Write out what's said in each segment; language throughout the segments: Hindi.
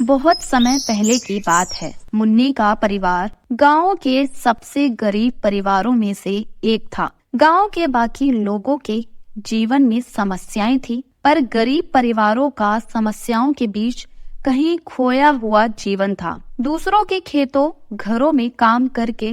बहुत समय पहले की बात है। मुन्नी का परिवार गांव के सबसे गरीब परिवारों में से एक था। गांव के बाकी लोगों के जीवन में समस्याएं थी, पर गरीब परिवारों का समस्याओं के बीच कहीं खोया हुआ जीवन था। दूसरों के खेतों घरों में काम करके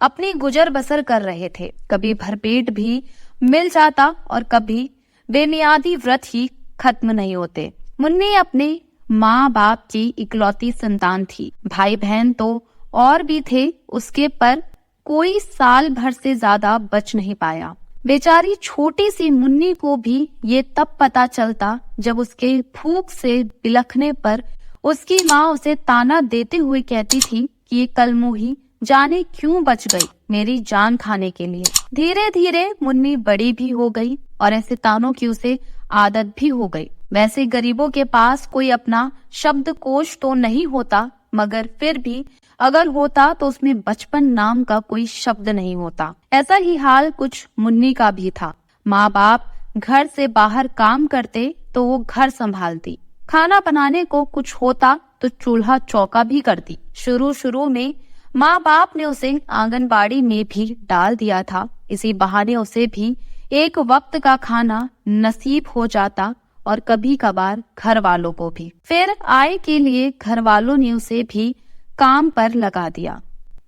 अपनी गुजर बसर कर रहे थे। कभी भरपेट भी मिल जाता और कभी बेमियादी व्रत ही खत्म नहीं होते। मुन्नी अपने माँ बाप की इकलौती संतान थी। भाई बहन तो और भी थे उसके, पर कोई साल भर से ज्यादा बच नहीं पाया। बेचारी छोटी सी मुन्नी को भी ये तब पता चलता जब उसके भूख से बिलखने पर उसकी माँ उसे ताना देते हुए कहती थी कि ये कलमुही जाने क्यों बच गई मेरी जान खाने के लिए। धीरे धीरे मुन्नी बड़ी भी हो गई और ऐसे तानों की उसे आदत भी हो गई। वैसे गरीबों के पास कोई अपना शब्दकोश तो नहीं होता, मगर फिर भी अगर होता तो उसमें बचपन नाम का कोई शब्द नहीं होता। ऐसा ही हाल कुछ मुन्नी का भी था। माँ बाप घर से बाहर काम करते तो वो घर संभालती, खाना बनाने को कुछ होता तो चूल्हा चौका भी करती। शुरू में माँ बाप ने उसे आंगनबाड़ी में भी डाल दिया था। इसी बहाने उसे भी एक वक्त का खाना नसीब हो जाता और कभी कभार घर वालों को भी। फिर आय के लिए घर वालों ने उसे भी काम पर लगा दिया।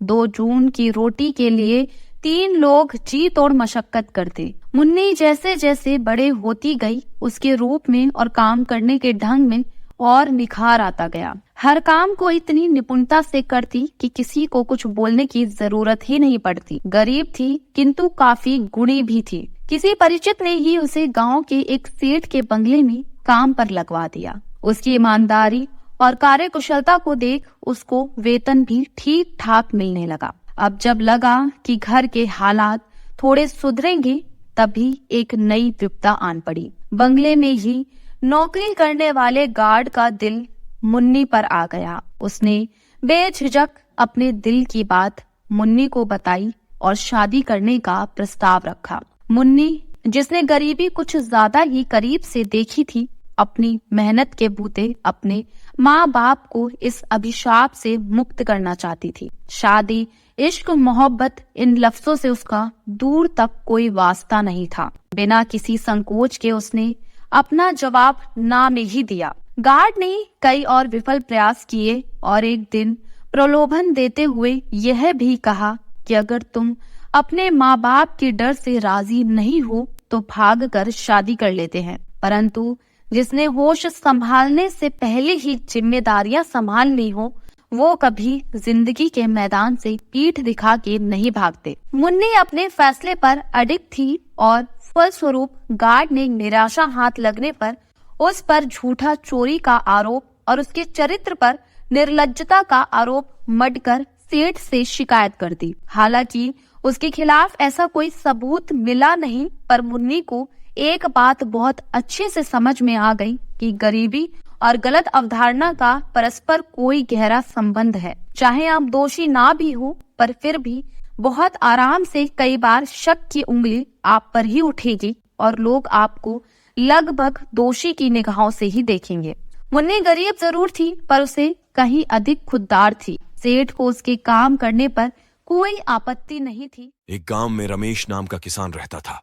2 जून की रोटी के लिए 3 लोग जी तोड़ मशक्कत करते। मुन्नी जैसे जैसे बड़े होती गई उसके रूप में और काम करने के ढंग में और निखार आता गया। हर काम को इतनी निपुणता से करती कि किसी को कुछ बोलने की जरूरत ही नहीं पड़ती। गरीब थी किंतु काफी गुणी भी थी। किसी परिचित ने ही उसे गांव के एक सेठ के बंगले में काम पर लगवा दिया। उसकी ईमानदारी और कार्यकुशलता को देख उसको वेतन भी ठीक ठाक मिलने लगा। अब जब लगा कि घर के हालात थोड़े सुधरेंगे, तभी एक नई विपदा आन पड़ी। बंगले में ही नौकरी करने वाले गार्ड का दिल मुन्नी पर आ गया। उसने बेझिझक अपने दिल की बात मुन्नी को बताई और शादी करने का प्रस्ताव रखा। मुन्नी, जिसने गरीबी कुछ ज्यादा ही करीब से देखी थी, अपनी मेहनत के बूते अपने माँ बाप को इस अभिशाप से मुक्त करना चाहती थी। शादी, इश्क, मोहब्बत, इन लफ्जों से उसका दूर तक कोई वास्ता नहीं था। बिना किसी संकोच के उसने अपना जवाब ना में ही दिया। गार्ड ने कई और विफल प्रयास किए और एक दिन प्रलोभन देते हुए यह भी कहा कि अगर तुम अपने माँ बाप के डर से राजी नहीं हो तो भाग कर शादी कर लेते हैं। परंतु जिसने होश संभालने से पहले ही जिम्मेदारियां संभाल ली हो, वो कभी जिंदगी के मैदान से पीठ दिखा के नहीं भागते। मुन्नी अपने फैसले पर अडिग थी और फलस्वरूप गार्ड ने निराशा हाथ लगने पर उस पर झूठा चोरी का आरोप और उसके चरित्र पर निर्लज्जता का आरोप मढ़कर सेठ से शिकायत कर दी। हालांकि उसके खिलाफ ऐसा कोई सबूत मिला नहीं, पर मुन्नी को एक बात बहुत अच्छे से समझ में आ गई कि गरीबी और गलत अवधारणा का परस्पर कोई गहरा संबंध है। चाहे आप दोषी ना भी हो, पर फिर भी बहुत आराम से कई बार शक की उंगली आप पर ही उठेगी और लोग आपको लगभग दोषी की निगाहों से ही देखेंगे। मुन्नी गरीब जरूर थी, पर उसे कहीं अधिक खुददार थी। सेठ को उसके काम करने पर कोई आपत्ति नहीं थी। एक गांव में रमेश नाम का किसान रहता था।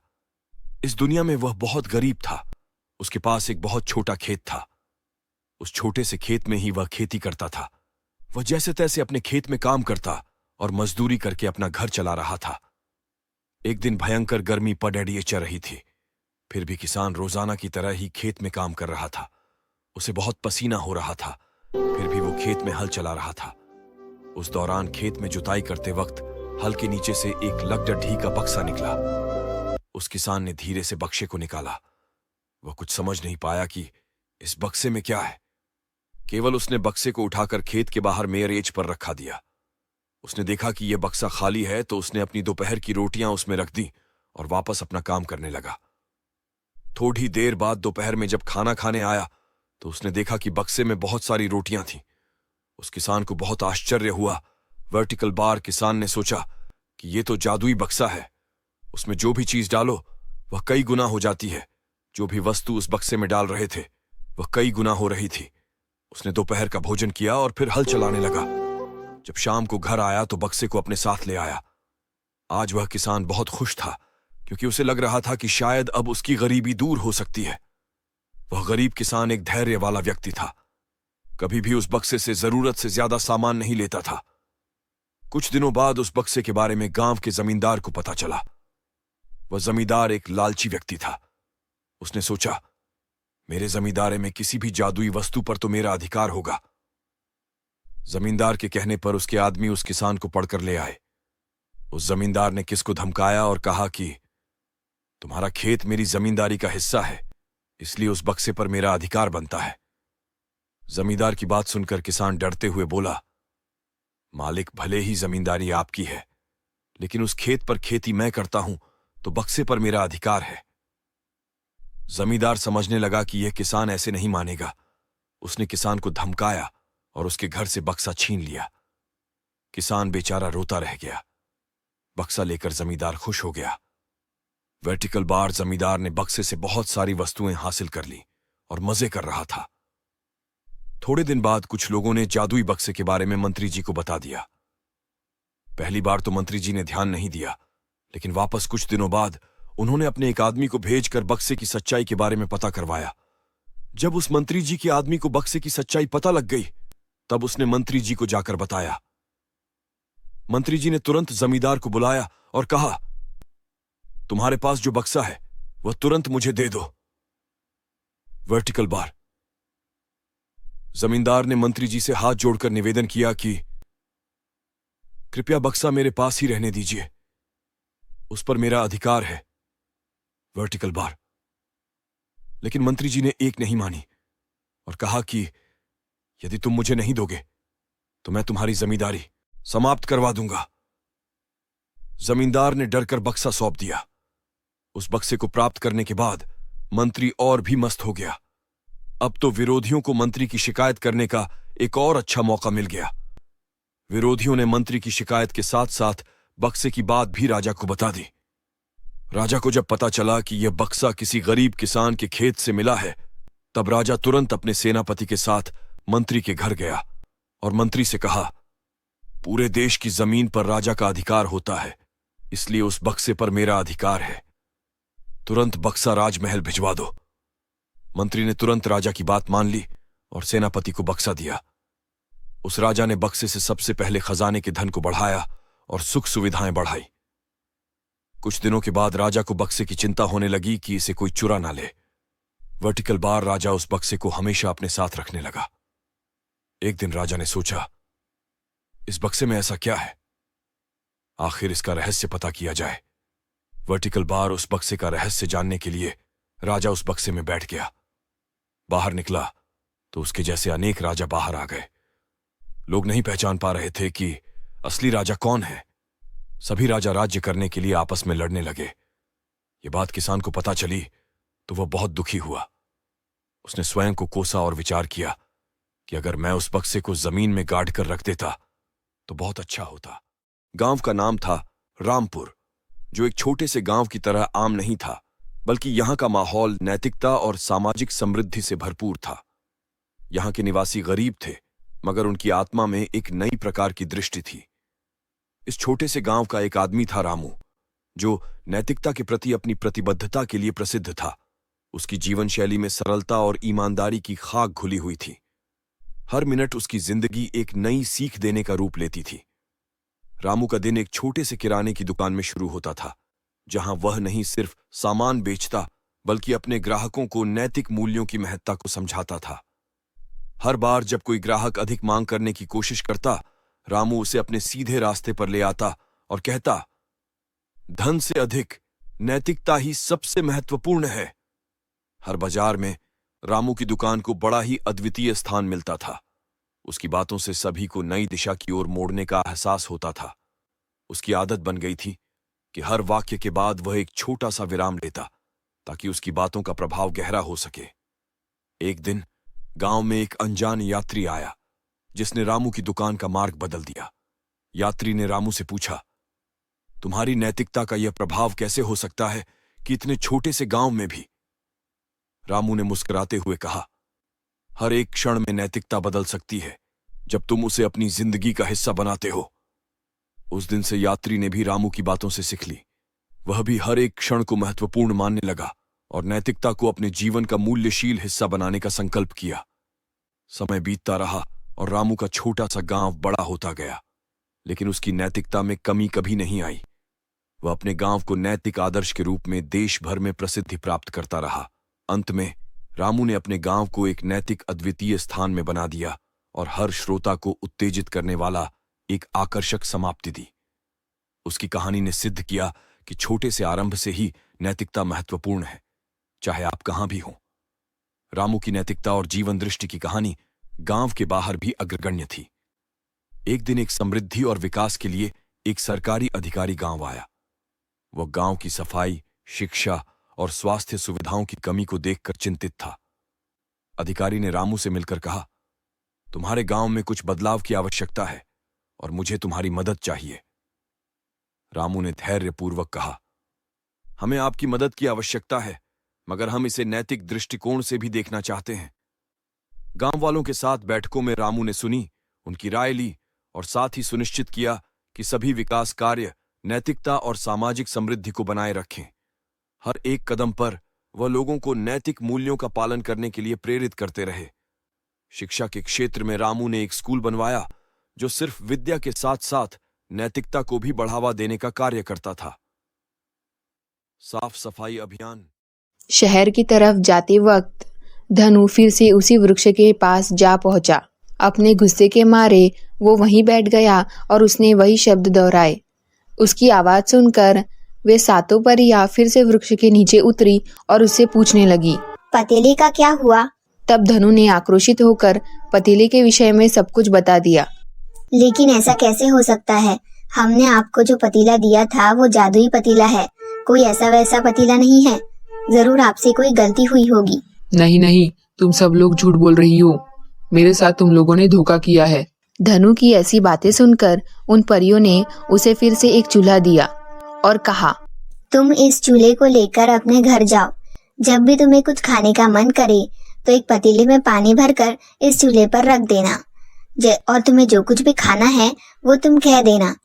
इस दुनिया में वह बहुत गरीब था। उसके पास एक बहुत छोटा खेत था। उस छोटे से खेत में ही वह खेती करता था। वह जैसे तैसे अपने खेत में काम करता और मजदूरी करके अपना घर चला रहा था। एक दिन भयंकर गर्मी पडैड़िए चल रही थी, फिर भी किसान रोजाना की तरह ही खेत में काम कर रहा था। उसे बहुत पसीना हो रहा था, फिर भी वो खेत में हल चला रहा था। उस दौरान खेत में जुताई करते वक्त हल के नीचे से एक लगडढी का बक्सा निकला। उस किसान ने धीरे से बक्से को निकाला। वह कुछ समझ नहीं पाया कि इस बक्से में क्या है। केवल उसने बक्से को उठाकर खेत के बाहर मेरेज पर रखा दिया। उसने देखा कि यह बक्सा खाली है, तो उसने अपनी दोपहर की रोटियां उसमें रख दी और वापस अपना काम करने लगा। थोड़ी देर बाद दोपहर में जब खाना खाने आया तो उसने देखा कि बक्से में बहुत सारी रोटियां थीं। उस किसान को बहुत आश्चर्य हुआ। वर्टिकल बार किसान ने सोचा कि यह तो जादुई बक्सा है। उसमें जो भी चीज डालो वह कई गुना हो जाती है। जो भी वस्तु उस बक्से में डाल रहे थे वह कई गुना हो रही थी। उसने दोपहर का भोजन किया और फिर हल चलाने लगा। जब शाम को घर आया तो बक्से को अपने साथ ले आया। आज वह किसान बहुत खुश था, क्योंकि उसे लग रहा था कि शायद अब उसकी गरीबी दूर हो सकती है। वह गरीब किसान एक धैर्य वाला व्यक्ति था। कभी भी उस बक्से से जरूरत से ज्यादा सामान नहीं लेता था। कुछ दिनों बाद उस बक्से के बारे में गांव के जमींदार को पता चला। वह जमींदार एक लालची व्यक्ति था। उसने सोचा, मेरे जमींदारे में किसी भी जादुई वस्तु पर तो मेरा अधिकार होगा। जमींदार के कहने पर उसके आदमी उस किसान को पकड़कर ले आए। उस जमींदार ने किसको धमकाया और कहा कि तुम्हारा खेत मेरी जमींदारी का हिस्सा है, इसलिए उस बक्से पर मेरा अधिकार बनता है। जमींदार की बात सुनकर किसान डरते हुए बोला, मालिक, भले ही जमींदारी आपकी है, लेकिन उस खेत पर खेती मैं करता हूं तो बक्से पर मेरा अधिकार है। जमींदार समझने लगा कि यह किसान ऐसे नहीं मानेगा। उसने किसान को धमकाया और उसके घर से बक्सा छीन लिया। किसान बेचारा रोता रह गया। बक्सा लेकर जमींदार खुश हो गया। वर्टिकल बार जमींदार ने बक्से से बहुत सारी वस्तुएं हासिल कर ली और मजे कर रहा था। थोड़े दिन बाद कुछ लोगों ने जादुई बक्से के बारे में मंत्री जी को बता दिया। पहली बार तो मंत्री जी ने ध्यान नहीं दिया, लेकिन वापस कुछ दिनों बाद उन्होंने अपने एक आदमी को भेजकर बक्से की सच्चाई के बारे में पता करवाया। जब उस मंत्री जी के आदमी को बक्से की सच्चाई पता लग गई, तब उसने मंत्री जी को जाकर बताया। मंत्री जी ने तुरंत जमींदार को बुलाया और कहा, तुम्हारे पास जो बक्सा है वह तुरंत मुझे दे दो। Vertical bar. जमींदार ने मंत्री जी से हाथ जोड़कर निवेदन किया कि कृपया बक्सा मेरे पास ही रहने दीजिए, उस पर मेरा अधिकार है। Vertical bar. लेकिन मंत्री जी ने एक नहीं मानी और कहा कि यदि तुम मुझे नहीं दोगे तो मैं तुम्हारी जमींदारी समाप्त करवा दूंगा। जमींदार ने डरकर बक्सा सौंप दिया। उस बक्से को प्राप्त करने के बाद मंत्री और भी मस्त हो गया। अब तो विरोधियों को मंत्री की शिकायत करने का एक और अच्छा मौका मिल गया। विरोधियों ने मंत्री की शिकायत के साथ साथ बक्से की बात भी राजा को बता दी। राजा को जब पता चला कि यह बक्सा किसी गरीब किसान के खेत से मिला है, तब राजा तुरंत अपने सेनापति के साथ मंत्री के घर गया और मंत्री से कहा, पूरे देश की जमीन पर राजा का अधिकार होता है, इसलिए उस बक्से पर मेरा अधिकार है। तुरंत बक्सा राजमहल भिजवा दो। मंत्री ने तुरंत राजा की बात मान ली और सेनापति को बक्सा दिया। उस राजा ने बक्से से सबसे पहले खजाने के धन को बढ़ाया और सुख सुविधाएं बढ़ाई। कुछ दिनों के बाद राजा को बक्से की चिंता होने लगी कि इसे कोई चुरा ना ले। वर्टिकल बार राजा उस बक्से को हमेशा अपने साथ रखने लगा। एक दिन राजा ने सोचा, इस बक्से में ऐसा क्या है, आखिर इसका रहस्य पता किया जाए। वर्टिकल बार उस बक्से का रहस्य जानने के लिए राजा उस बक्से में बैठ गया। बाहर निकला तो उसके जैसे अनेक राजा बाहर आ गए। लोग नहीं पहचान पा रहे थे कि असली राजा कौन है। सभी राजा राज्य करने के लिए आपस में लड़ने लगे। ये बात किसान को पता चली तो वह बहुत दुखी हुआ। उसने स्वयं को कोसा और विचार किया कि अगर मैं उस बक्से को जमीन में गाड़ कर रख देता तो बहुत अच्छा होता। गांव का नाम था रामपुर, जो एक छोटे से गांव की तरह आम नहीं था, बल्कि यहां का माहौल नैतिकता और सामाजिक समृद्धि से भरपूर था। यहां के निवासी गरीब थे, मगर उनकी आत्मा में एक नई प्रकार की दृष्टि थी। इस छोटे से गांव का एक आदमी था रामू, जो नैतिकता के प्रति अपनी प्रतिबद्धता के लिए प्रसिद्ध था। उसकी जीवन शैली में सरलता और ईमानदारी की खाक घुली हुई थी। हर मिनट उसकी जिंदगी एक नई सीख देने का रूप लेती थी। रामू का दिन एक छोटे से किराने की दुकान में शुरू होता था, जहां वह नहीं सिर्फ सामान बेचता, बल्कि अपने ग्राहकों को नैतिक मूल्यों की महत्ता को समझाता था। हर बार जब कोई ग्राहक अधिक मांग करने की कोशिश करता, रामू उसे अपने सीधे रास्ते पर ले आता और कहता, धन से अधिक नैतिकता ही सबसे महत्वपूर्ण है। हर बाजार में रामू की दुकान को बड़ा ही अद्वितीय स्थान मिलता था। उसकी बातों से सभी को नई दिशा की ओर मोड़ने का एहसास होता था। उसकी आदत बन गई थी कि हर वाक्य के बाद वह एक छोटा सा विराम लेता, ताकि उसकी बातों का प्रभाव गहरा हो सके। एक दिन गांव में एक अनजान यात्री आया, जिसने रामू की दुकान का मार्ग बदल दिया। यात्री ने रामू से पूछा, तुम्हारी नैतिकता का यह प्रभाव कैसे हो सकता है कि इतने छोटे से गांव में भी? रामू ने मुस्कुराते हुए कहा, हर एक क्षण में नैतिकता बदल सकती है जब तुम उसे अपनी जिंदगी का हिस्सा बनाते हो। उस दिन से यात्री ने भी रामू की बातों से सीख ली। वह भी हर एक क्षण को महत्वपूर्ण मानने लगा और नैतिकता को अपने जीवन का मूल्यशील हिस्सा बनाने का संकल्प किया। समय बीतता रहा और रामू का छोटा सा गांव बड़ा होता गया, लेकिन उसकी नैतिकता में कमी कभी नहीं आई। वह अपने गांव को नैतिक आदर्श के रूप में देश भर में प्रसिद्धि प्राप्त करता रहा। अंत में रामू ने अपने गांव को एक नैतिक अद्वितीय स्थान में बना दिया और हर श्रोता को उत्तेजित करने वाला एक आकर्षक समाप्ति दी। उसकी कहानी ने सिद्ध किया कि छोटे से आरंभ से ही नैतिकता महत्वपूर्ण है, चाहे आप कहां भी हों। रामू की नैतिकता और जीवन दृष्टि की कहानी गांव के बाहर भी अग्रगण्य थी। एक दिन एक समृद्धि और विकास के लिए एक सरकारी अधिकारी गांव आया। वह गांव की सफाई, शिक्षा और स्वास्थ्य सुविधाओं की कमी को देखकर चिंतित था। अधिकारी ने रामू से मिलकर कहा, तुम्हारे गांव में कुछ बदलाव की आवश्यकता है और मुझे तुम्हारी मदद चाहिए। रामू ने धैर्यपूर्वक कहा, हमें आपकी मदद की आवश्यकता है, मगर हम इसे नैतिक दृष्टिकोण से भी देखना चाहते हैं। गांव वालों के साथ बैठकों में रामू ने सुनी, उनकी राय ली और साथ ही सुनिश्चित किया कि सभी विकास कार्य नैतिकता और सामाजिक समृद्धि को बनाए रखें। हर एक कदम पर वह लोगों को नैतिक मूल्यों का पालन करने के लिए प्रेरित करते रहे। शिक्षा के क्षेत्र में रामू ने एक स्कूल बनवाया जो सिर्फ विद्या के साथ साथ नैतिकता को भी बढ़ावा देने का कार्य करता था। साफ सफाई अभियान। शहर की तरफ जाते वक्त धनु फिर से उसी वृक्ष के पास जा पहुंचा। अपने गुस्से के मारे वो वहीं बैठ गया और उसने वही शब्द दोहराए। उसकी आवाज सुनकर वे सातों परियां फिर से वृक्ष के नीचे उतरी और उससे पूछने लगी, पतीले का क्या हुआ? तब धनु ने आक्रोशित होकर पतीले के विषय में सब कुछ बता दिया। लेकिन ऐसा कैसे हो सकता है? हमने आपको जो पतीला दिया था वो जादुई पतीला है, कोई ऐसा वैसा पतीला नहीं है। जरूर आपसे कोई गलती हुई होगी। नहीं नहीं, तुम सब लोग झूठ बोल रही हो। मेरे साथ तुम लोगों ने धोखा किया है। धनु की ऐसी बातें सुनकर उन परियों ने उसे फिर से एक चूल्हा दिया और कहा, तुम इस चूल्हे को लेकर अपने घर जाओ। जब भी तुम्हें कुछ खाने का मन करे तो एक पतीले में पानी भरकर इस चूल्हे पर रख देना। और तुम्हें जो कुछ भी खाना है वो तुम कह देना।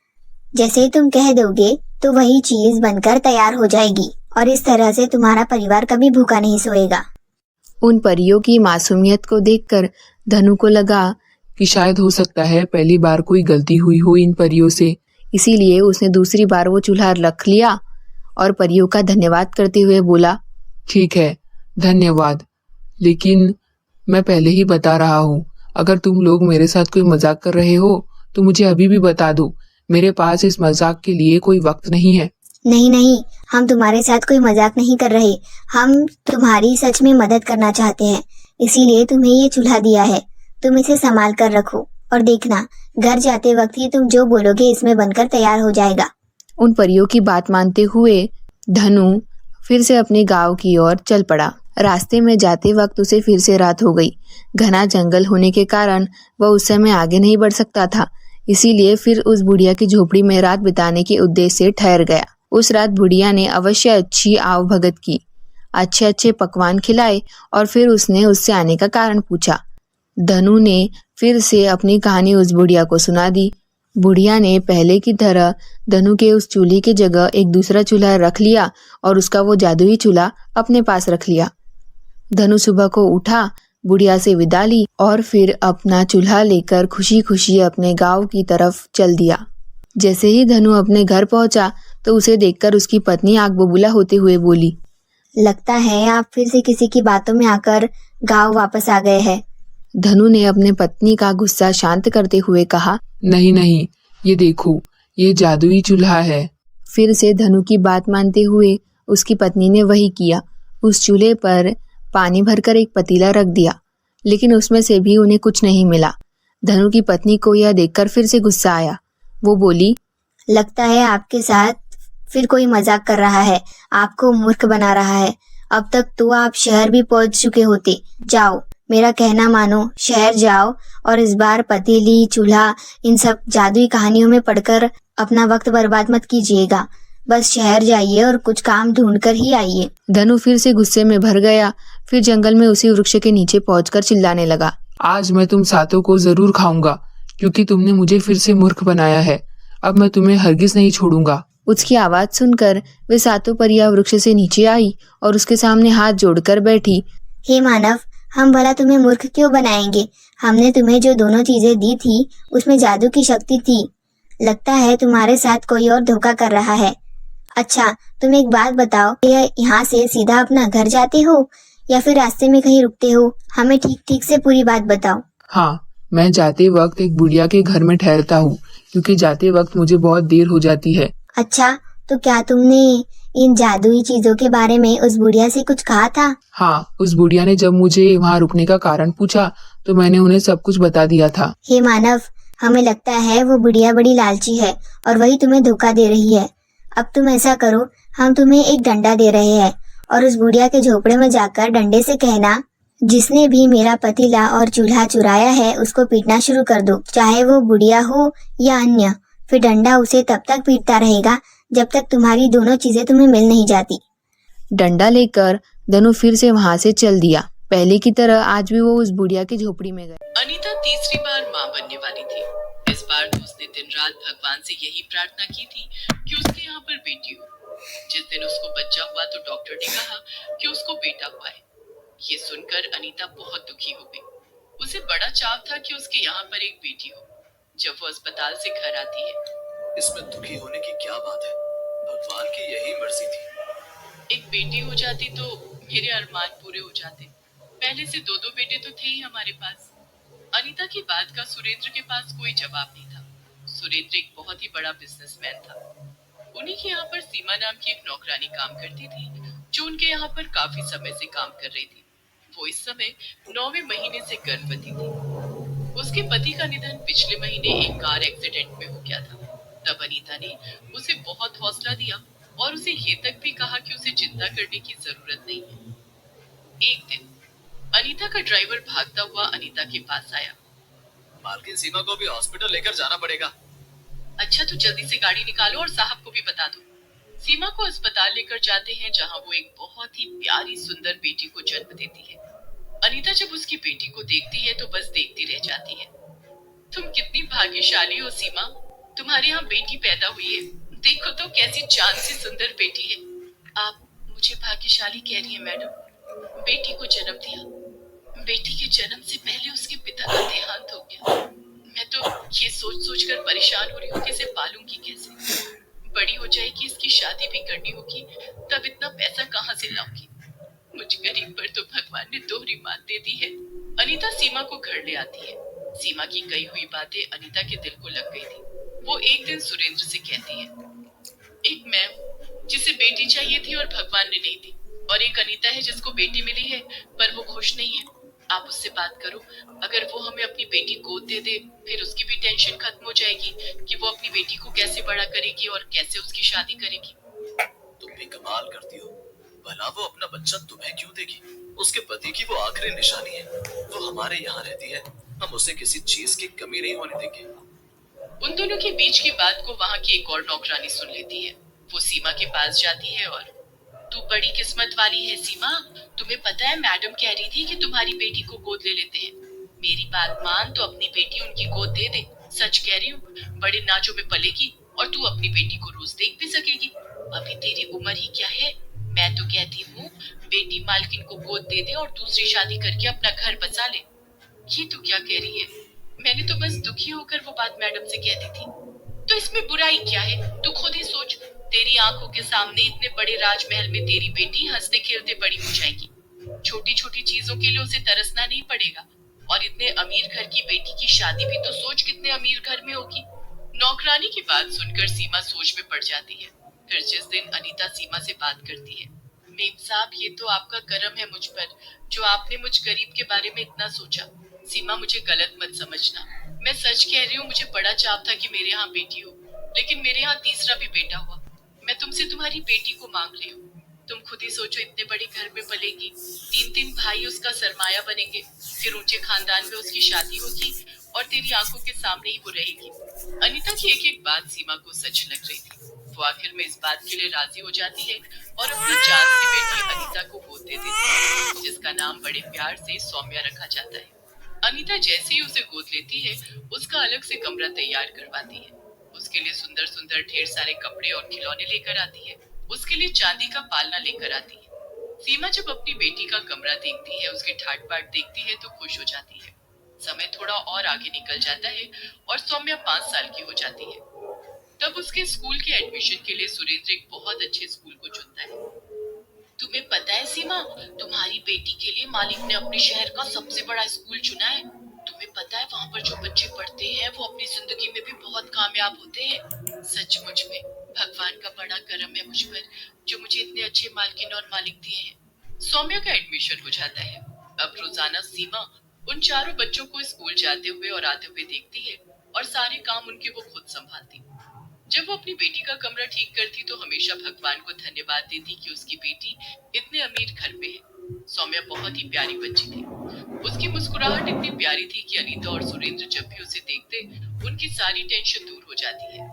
जैसे ही तुम कह दोगे तो वही चीज बनकर तैयार हो जाएगी और इस तरह से तुम्हारा परिवार कभी भूखा नहीं सोएगा। उन परियों की मासूमियत को देखकर धनु को लगा कि शायद हो सकता है पहली बार कोई गलती हुई हो इन परियों से। इसीलिए उसने दूसरी बार वो चूल्हा रख लिया और परियों का धन्यवाद करते हुए बोला, ठीक है, धन्यवाद, लेकिन मैं पहले ही बता रहा हूँ, अगर तुम लोग मेरे साथ कोई मजाक कर रहे हो तो मुझे अभी भी बता दो। मेरे पास इस मजाक के लिए कोई वक्त नहीं है। नहीं नहीं, हम तुम्हारे साथ कोई मजाक नहीं कर रहे। हम तुम्हारी सच में मदद करना चाहते हैं, इसीलिए तुम्हें ये चूल्हा दिया है। तुम इसे संभाल कर रखो और देखना, घर जाते वक्त ही तुम जो बोलोगे इसमें बनकर तैयार हो जाएगा। उन परियों की बात मानते हुए धनु फिर से अपने गांव की ओर चल पड़ा। रास्ते में जाते वक्त उसे फिर से रात हो गई। घना जंगल होने के कारण वह उस समय आगे नहीं बढ़ सकता था, इसीलिए फिर उस बुढ़िया की झोपड़ी में रात बिताने के उद्देश्य से ठहर गया। उस रात बुढ़िया ने अवश्य अच्छी आवभगत की, अच्छे अच्छे पकवान खिलाए और फिर उसने उससे आने का कारण पूछा। धनु ने फिर से अपनी कहानी उस बुढ़िया को सुना दी। बुढ़िया ने पहले की तरह धनु के उस चूल्हे की जगह एक दूसरा चूल्हा रख लिया और उसका वो जादुई चूल्हा अपने पास रख लिया। धनु सुबह को उठा, बुढ़िया से विदा ली और फिर अपना चूल्हा लेकर खुशी खुशी अपने गांव की तरफ चल दिया। जैसे ही धनु अपने घर पहुंचा तो उसे देखकर उसकी पत्नी आग बबूला होते हुए बोली, लगता है आप फिर से किसी की बातों में आकर गांव वापस आ गए हैं। धनु ने अपने पत्नी का गुस्सा शांत करते हुए कहा, नहीं नहीं, ये देखो, ये जादुई चूल्हा है। फिर से धनु की बात मानते हुए उसकी पत्नी ने वही किया। उस चूल्हे पर पानी भरकर एक पतीला रख दिया, लेकिन उसमें से भी उन्हें कुछ नहीं मिला। धनु की पत्नी को यह देखकर फिर से गुस्सा आया। वो बोली, लगता है आपके साथ फिर कोई मजाक कर रहा है, आपको मूर्ख बना रहा है। अब तक तो आप शहर भी पहुंच चुके होते। जाओ, मेरा कहना मानो, शहर जाओ और इस बार पतीली, चूल्हा, इन सब जादुई कहानियों में पढ़कर अपना वक्त बर्बाद मत कीजिएगा। बस शहर जाइए और कुछ काम ढूंढ कर ही आइए। धनु फिर से गुस्से में भर गया। फिर जंगल में उसी वृक्ष के नीचे पहुंचकर चिल्लाने लगा। आज मैं तुम सातों को जरूर खाऊंगा, क्योंकि तुमने मुझे फिर से मूर्ख बनाया है। अब मैं तुम्हें हरगिज नहीं छोड़ूंगा। उसकी आवाज सुनकर वे सातों परियां वृक्ष से नीचे आई और उसके सामने हाथ जोड़कर बैठी। हे मानव, हम भला तुम्हें मूर्ख क्यों बनाएंगे? हमने तुम्हें जो दोनों चीजें दी थी उसमें जादू की शक्ति थी। लगता है तुम्हारे साथ कोई और धोखा कर रहा है। अच्छा, तुम एक बात बताओ, यह यहाँ से सीधा अपना घर जाते हो या फिर रास्ते में कहीं रुकते हो? हमें ठीक ठीक से पूरी बात बताओ। हाँ, मैं जाते वक्त एक बुढ़िया के घर में ठहरता हूँ, क्योंकि जाते वक्त मुझे बहुत देर हो जाती है। अच्छा, तो क्या तुमने इन जादुई चीजों के बारे में उस बुढ़िया से कुछ कहा था? हाँ, उस बुढ़िया ने जब मुझे वहाँ रुकने का कारण पूछा तो मैंने उन्हें सब कुछ बता दिया था। हे मानव, हमें लगता है वो बुढ़िया बड़ी लालची है और वही तुम्हें धोखा दे रही है। अब तुम ऐसा करो, हम तुम्हें एक डंडा दे रहे हैं और उस बुढ़िया के झोपड़े में जाकर डंडे से कहना, जिसने भी मेरा पतीला और चूल्हा चुराया है उसको पीटना शुरू कर दो, चाहे वो बुढ़िया हो या अन्य। फिर डंडा उसे तब तक पीटता रहेगा जब तक तुम्हारी दोनों चीजें तुम्हें मिल नहीं जाती। डंडा लेकर धनु फिर से वहां से चल दिया। पहले की तरह आज भी वो उस बुढ़िया की झोपड़ी में गए। अनीता तीसरी बार मां बनने वाली थी। इस बार तो उसने दिन रात भगवान से यही प्रार्थना की थी कि उसके यहाँ पर बेटी हो। जिस दिन उसको बच्चा हुआ तो डॉक्टर ने कहा कि उसको बेटा हुआ है। ये सुनकर अनीता बहुत दुखी हो गई। उसे बड़ा चाव था कि उसके यहाँ पर एक बेटी हो। जब वो अस्पताल से घर आती है, इसमें दुखी होने की क्या बात है? भगवान की यही मर्जी थी। एक बेटी हो जाती तो मेरे अरमान पूरे हो जाते। पहले से दो दो बेटे तो थे ही हमारे पास। अनीता की बात का सुरेंद्र के पास कोई जवाब नहीं था। सुरेंद्र एक बहुत ही बड़ा बिजनेसमैन था। उन्हीं के यहाँ पर सीमा नाम की एक नौकरानी काम करती थी, जो उनके यहाँ पर काफी समय से काम कर रही थी। वो इस समय 9वें महीने से गर्भवती थी। उसके पति का निधन पिछले महीने एक कार एक्सीडेंट में हो गया था। तब अनीता ने उसे बहुत हौसला दिया और उसे ये तक भी कहा कि उसे चिंता करने की जरूरत नहीं है। एक दिन अनीता का ड्राइवर भागता हुआ अनीता के पास आया। मालकिन सीमा को भी हॉस्पिटल लेकर जाना पड़ेगा। अच्छा, तो जल्दी से गाड़ी निकालो और साहब को भी बता दो। सीमा को अस्पताल लेकर जाते हैं, जहां वो एक बहुत ही प्यारी सुंदर बेटी को जन्म देती है। अनीता जब उसकी बेटी को देखती है तो बस देखती रह जाती है। तुम कितनी भाग्यशाली हो सीमा, तुम्हारे यहाँ बेटी पैदा हुई है। देखो तो कैसी चांद सी सुंदर बेटी है। आप मुझे भाग्यशाली कह रही है मैडम। बेटी को जन्म दिया, बेटी के जन्म से पहले उसके पिता का देहांत हो गया। मैं तो ये सोच सोच कर परेशान हो रही हूँ कि इसे पालूंगी कैसे। बड़ी हो जाएगी, इसकी शादी भी करनी होगी, तब इतना पैसा कहाँ से लाऊंगी। मुझ गरीब पर तो भगवान ने दोहरी मात दे दी है। अनीता सीमा को घर ले आती है। सीमा की कही हुई बातें अनीता के दिल को लग गई थी। वो एक दिन सुरेंद्र से कहती है, एक मैं हूँ जिसे बेटी चाहिए थी और भगवान ने नहीं दी, और एक अनीता है जिसको बेटी मिली है पर वो खुश नहीं है। आप उससे बात करो, अगर वो हमें अपनी बेटी गोद दे दे, फिर उसकी भी टेंशन खत्म हो जाएगी कि वो अपनी बेटी को कैसे बड़ा करेगी और कैसे उसकी शादी करेगी। तुम भी कमाल करती हो। भला वो अपना बच्चा तुम्हें क्यों देगी? उसके पति की वो आखिरी निशानी है। वो हमारे यहाँ रहती है, हम उसे किसी चीज की कमी नहीं होने देंगे। उन दोनों के बीच की बात को वहाँ की एक और नौकरानी सुन लेती है। वो सीमा के पास जाती है और, तू बड़ी किस्मत वाली है सीमा, तुम्हें पता है मैडम कह रही थी कि तुम्हारी बेटी को गोद ले लेते हैं। मेरी बात मान तो अपनी बेटी उनकी गोद दे दे। सच कह रही हूँ, बड़े नाचों में पलेगी और तू अपनी बेटी को रोज देख भी सकेगी। अभी तेरी उम्र ही क्या है। मैं तो कहती हूँ बेटी मालकिन को गोद दे दे और दूसरी शादी करके अपना घर बसा ले। ये तू क्या कह रही है? मैंने तो बस दुखी होकर वो बात मैडम से कह दी थी। तो इसमें बुराई क्या है? तू खुद ही सोच, तेरी आंखों के सामने इतने बड़े राजमहल में तेरी बेटी हंसते खेलते बड़ी हो जाएगी। छोटी छोटी चीजों के लिए उसे तरसना नहीं पड़ेगा। और इतने अमीर घर की बेटी की शादी भी तो सोच कितने अमीर घर में होगी। नौकरानी की बात सुनकर सीमा सोच में पड़ जाती है। फिर जिस दिन अनीता सीमा से बात करती है, मेम साहब, ये तो आपका करम है मुझ पर, जो आपने मुझ गरीब के बारे में इतना सोचा। सीमा, मुझे गलत मत समझना, मैं सच कह रही हूँ। मुझे बड़ा चाव था कि मेरे यहाँ बेटी हो, लेकिन मेरे यहाँ तीसरा भी बेटा हुआ। मैं तुमसे तुम्हारी बेटी को मांग रही हूँ। तुम खुद ही सोचो, इतने बड़े घर में पलेगी, 3 भाई उसका सरमाया बनेंगे, फिर ऊंचे खानदान में उसकी शादी होगी और तेरी आंखों के सामने ही वो रहेगी। अनीता की एक एक बात सीमा को सच लग रही थी। वो आखिर में इस बात के लिए राजी हो जाती है और अपनी जान से बेटी अनीता को गोद दे देती है, जिसका नाम बड़े प्यार से सौम्या रखा जाता है। अनीता जैसे ही उसे गोद लेती है, उसका अलग से कमरा तैयार करवाती है। उसके लिए सुंदर सुंदर ढेर सारे कपड़े और खिलौने लेकर आती है। उसके लिए चांदी का पालना लेकर आती है। सीमा जब अपनी बेटी का कमरा देखती है, उसके ठाट बाट देखती है तो खुश हो जाती है। समय थोड़ा और आगे निकल जाता है और सौम्या 5 साल की हो जाती है। तब उसके स्कूल के एडमिशन के लिए सुरेंद्र एक बहुत अच्छे स्कूल को चुनता है। तुम्हें पता है सीमा, तुम्हारी बेटी के लिए मालिक ने अपने शहर का सबसे बड़ा स्कूल चुना है। तुम्हें पता है वहाँ पर जो बच्चे पढ़ते हैं वो अपनी जिंदगी में भी बहुत कामयाब होते हैं। सचमुच में भगवान का बड़ा करम है मुझ पर, जो मुझे इतने अच्छे मालकिन और मालिक दिए हैं। सौम्या का एडमिशन हो जाता है। अब रोजाना सीमा उन चारों बच्चों को स्कूल जाते हुए और आते हुए देखती है और सारे काम उनके वो खुद संभालती। जब वो अपनी बेटी का कमरा ठीक करती तो हमेशा भगवान को धन्यवाद देती कि उसकी बेटी इतने अमीर घर पे है। सौम्या बहुत ही प्यारी बच्ची थी। उसकी मुस्कुराहट इतनी प्यारी थी कि अनीता और सुरेंद्र जब भी उसे देखते, उनकी सारी टेंशन दूर हो जाती है।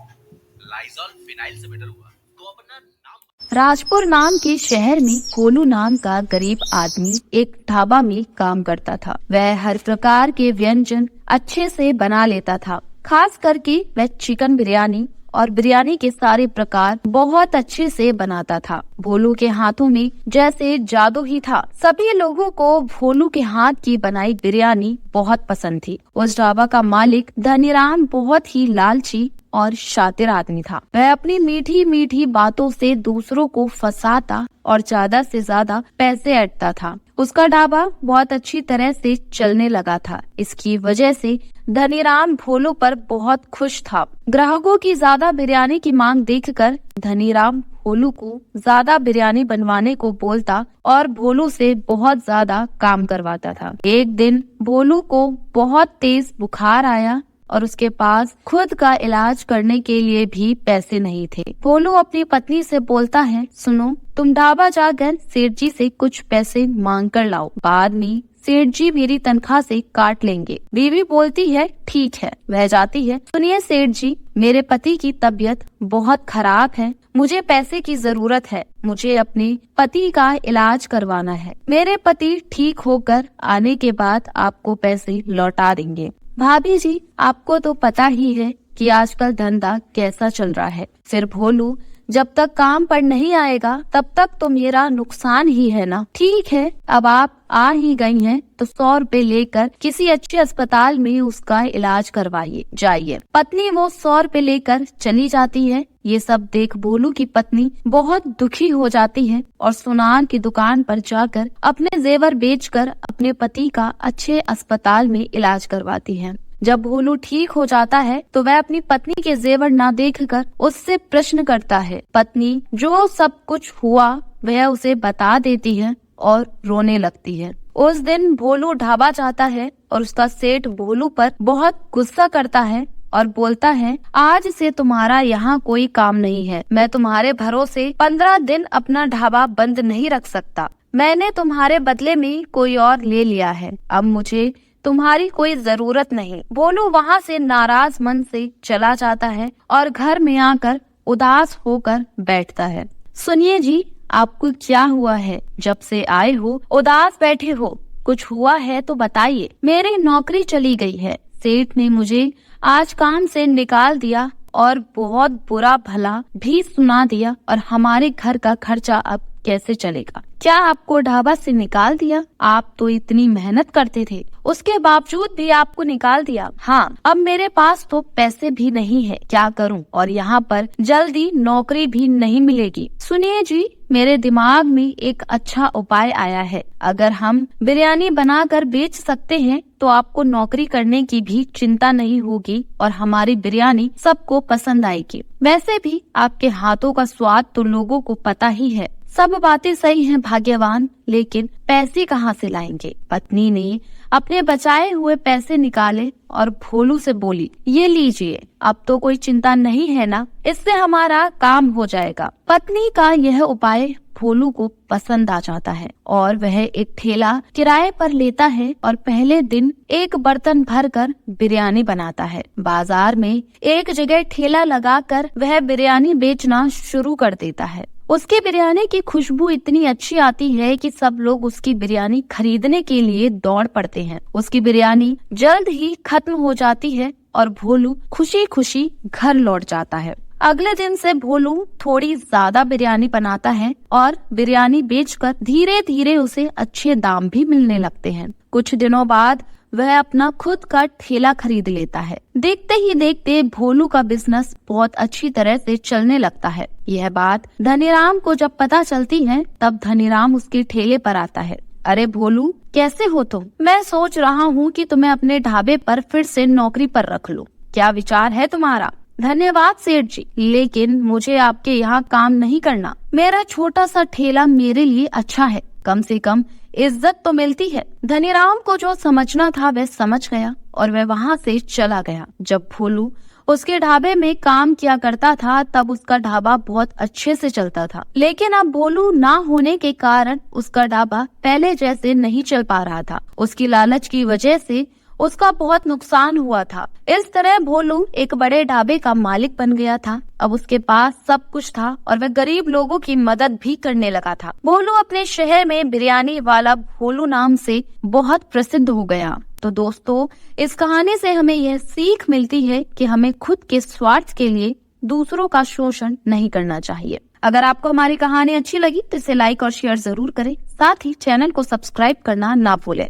लाइजॉल फिनाइल से बेटर हुआ तो अपना नाम। राजपुर नाम के शहर में भोलू नाम का गरीब आदमी एक ढाबा में काम करता था। वह हर प्रकार के व्यंजन अच्छे से बना लेता था। खास करके वह चिकन बिरयानी और बिरयानी के सारे प्रकार बहुत अच्छे से बनाता था। भोलू के हाथों में जैसे जादू ही था। सभी लोगों को भोलू के हाथ की बनाई बिरयानी बहुत पसंद थी। उस ढाबा का मालिक धनीराम बहुत ही लालची और शातिर आदमी था। वह अपनी मीठी मीठी बातों से दूसरों को फंसाता और ज्यादा से ज्यादा पैसे ऐंठता था। उसका ढाबा बहुत अच्छी तरह से चलने लगा था। इसकी वजह से धनीराम भोलू पर बहुत खुश था। ग्राहकों की ज्यादा बिरयानी की मांग देखकर धनीराम भोलू को ज्यादा बिरयानी बनवाने को बोलता और भोलू से बहुत ज्यादा काम करवाता था। एक दिन भोलू को बहुत तेज बुखार आया और उसके पास खुद का इलाज करने के लिए भी पैसे नहीं थे। भोलू अपनी पत्नी से बोलता है, सुनो, तुम ढाबा जाकर सेठ जी से कुछ पैसे मांग कर लाओ, बाद में सेठ जी मेरी तनख्वाह से काट लेंगे। बीवी बोलती है, ठीक है। वह जाती है। सुनिए सेठ जी, मेरे पति की तबीयत बहुत खराब है, मुझे पैसे की जरूरत है। मुझे अपने पति का इलाज करवाना है। मेरे पति ठीक होकर आने के बाद आपको पैसे लौटा देंगे। भाभी जी, आपको तो पता ही है कि आजकल धंधा कैसा चल रहा है। फिर भोलू, जब तक काम पर नहीं आएगा तब तक तो मेरा नुकसान ही है ना। ठीक है, अब आप आ ही गई हैं तो 100 रुपए लेकर किसी अच्छे अस्पताल में उसका इलाज करवाइए जाइए। पत्नी वो 100 रुपए लेकर चली जाती है। ये सब देख भोलू की पत्नी बहुत दुखी हो जाती है और सुनार की दुकान पर जाकर अपने जेवर बेचकर अपने पति का अच्छे अस्पताल में इलाज करवाती है। जब भोलू ठीक हो जाता है तो वह अपनी पत्नी के जेवर ना देखकर उससे प्रश्न करता है। पत्नी जो सब कुछ हुआ वह उसे बता देती है और रोने लगती है। उस दिन भोलू ढाबा जाता है और उसका सेठ भोलू पर बहुत गुस्सा करता है और बोलता है, आज से तुम्हारा यहाँ कोई काम नहीं है। मैं तुम्हारे भरोसे 15 दिन अपना ढाबा बंद नहीं रख सकता। मैंने तुम्हारे बदले में कोई और ले लिया है। अब मुझे तुम्हारी कोई जरूरत नहीं। भोलू वहाँ से नाराज मन से चला जाता है और घर में आकर उदास होकर बैठता है। सुनिए जी, आपको क्या हुआ है? जब से आए हो उदास बैठे हो, कुछ हुआ है तो बताइए। मेरी नौकरी चली गई है। सेठ ने मुझे आज काम से निकाल दिया और बहुत बुरा भला भी सुना दिया और हमारे घर का खर्चा अब कैसे चलेगा? क्या आपको ढाबा से निकाल दिया? आप तो इतनी मेहनत करते थे, उसके बावजूद भी आपको निकाल दिया। हाँ, अब मेरे पास तो पैसे भी नहीं है, क्या करूं? और यहाँ पर जल्दी नौकरी भी नहीं मिलेगी। सुनिए जी, मेरे दिमाग में एक अच्छा उपाय आया है। अगर हम बिरयानी बनाकर बेच सकते हैं तो आपको नौकरी करने की भी चिंता नहीं होगी और हमारी बिरयानी सबको पसंद आएगी। वैसे भी आपके हाथों का स्वाद तो लोगों को पता ही है। सब बातें सही हैं भाग्यवान, लेकिन पैसे कहाँ से लाएंगे? पत्नी ने अपने बचाए हुए पैसे निकाले और भोलू से बोली, ये लीजिए, अब तो कोई चिंता नहीं है ना, इससे हमारा काम हो जाएगा। पत्नी का यह उपाय भोलू को पसंद आ जाता है और वह एक ठेला किराए पर लेता है और पहले दिन एक बर्तन भरकर बिरयानी बनाता है। बाजार में एक जगह ठेला लगाकर वह बिरयानी बेचना शुरू कर देता है। उसकी बिरयानी की खुशबू इतनी अच्छी आती है कि सब लोग उसकी बिरयानी खरीदने के लिए दौड़ पड़ते हैं। उसकी बिरयानी जल्द ही खत्म हो जाती है और भोलू खुशी खुशी घर लौट जाता है। अगले दिन से भोलू थोड़ी ज्यादा बिरयानी बनाता है और बिरयानी बेचकर धीरे धीरे उसे अच्छे दाम भी मिलने लगते हैं। कुछ दिनों बाद वह अपना खुद का ठेला खरीद लेता है। देखते ही देखते भोलू का बिजनेस बहुत अच्छी तरह से चलने लगता है। यह बात धनीराम को जब पता चलती है तब धनीराम उसके ठेले पर आता है। अरे भोलू, कैसे हो तुम? मैं सोच रहा हूँ कि तुम्हें अपने ढाबे पर फिर से नौकरी पर रख लूं। क्या विचार है तुम्हारा? धन्यवाद सेठ जी, लेकिन मुझे आपके यहाँ काम नहीं करना। मेरा छोटा सा ठेला मेरे लिए अच्छा है, कम से कम इज्जत तो मिलती है। धनीराम को जो समझना था वह समझ गया और वह वहाँ से चला गया। जब भोलू उसके ढाबे में काम किया करता था तब उसका ढाबा बहुत अच्छे से चलता था, लेकिन अब भोलू ना होने के कारण उसका ढाबा पहले जैसे नहीं चल पा रहा था। उसकी लालच की वजह से उसका बहुत नुकसान हुआ था। इस तरह भोलू एक बड़े ढाबे का मालिक बन गया था। अब उसके पास सब कुछ था और वह गरीब लोगों की मदद भी करने लगा था। भोलू अपने शहर में बिरयानी वाला भोलू नाम से बहुत प्रसिद्ध हो गया। तो दोस्तों, इस कहानी से हमें यह सीख मिलती है कि हमें खुद के स्वार्थ के लिए दूसरों का शोषण नहीं करना चाहिए। अगर आपको हमारी कहानी अच्छी लगी तो इसे लाइक और शेयर जरूर करें। साथ ही चैनल को सब्सक्राइब करना ना भूलें।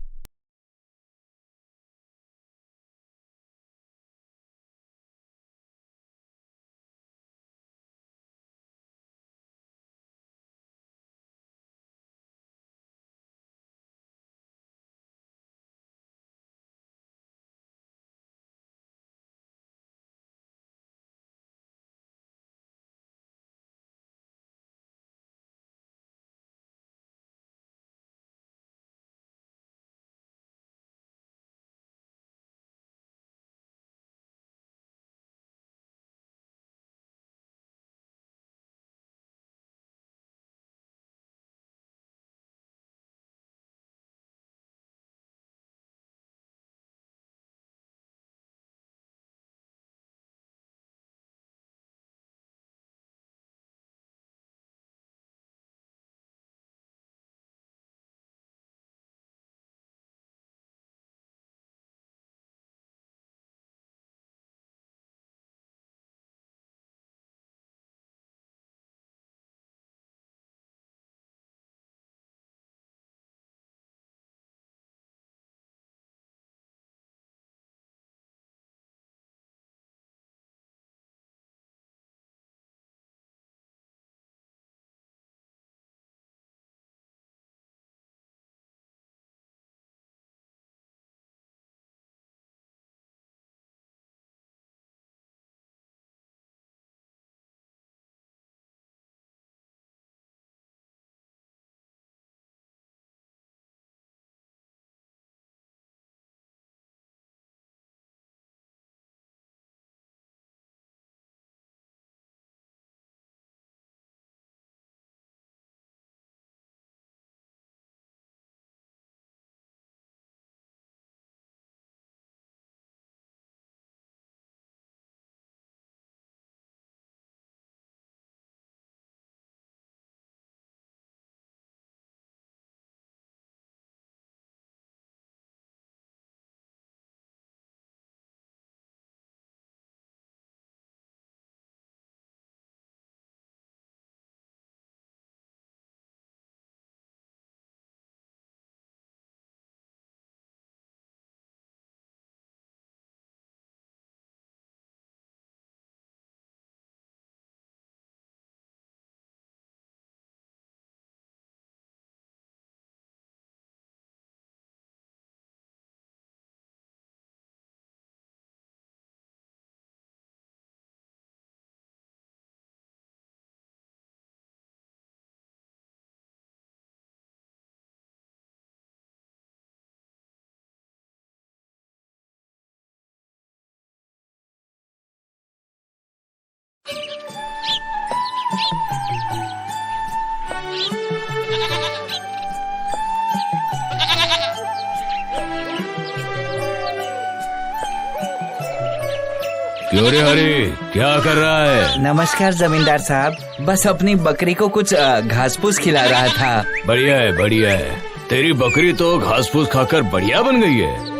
क्यों रे हरी, क्या कर रहा है? नमस्कार जमींदार साहब, बस अपनी बकरी को कुछ घास फूस खिला रहा था। बढ़िया है, बढ़िया है। तेरी बकरी तो घास फूस खाकर बढ़िया बन गई है।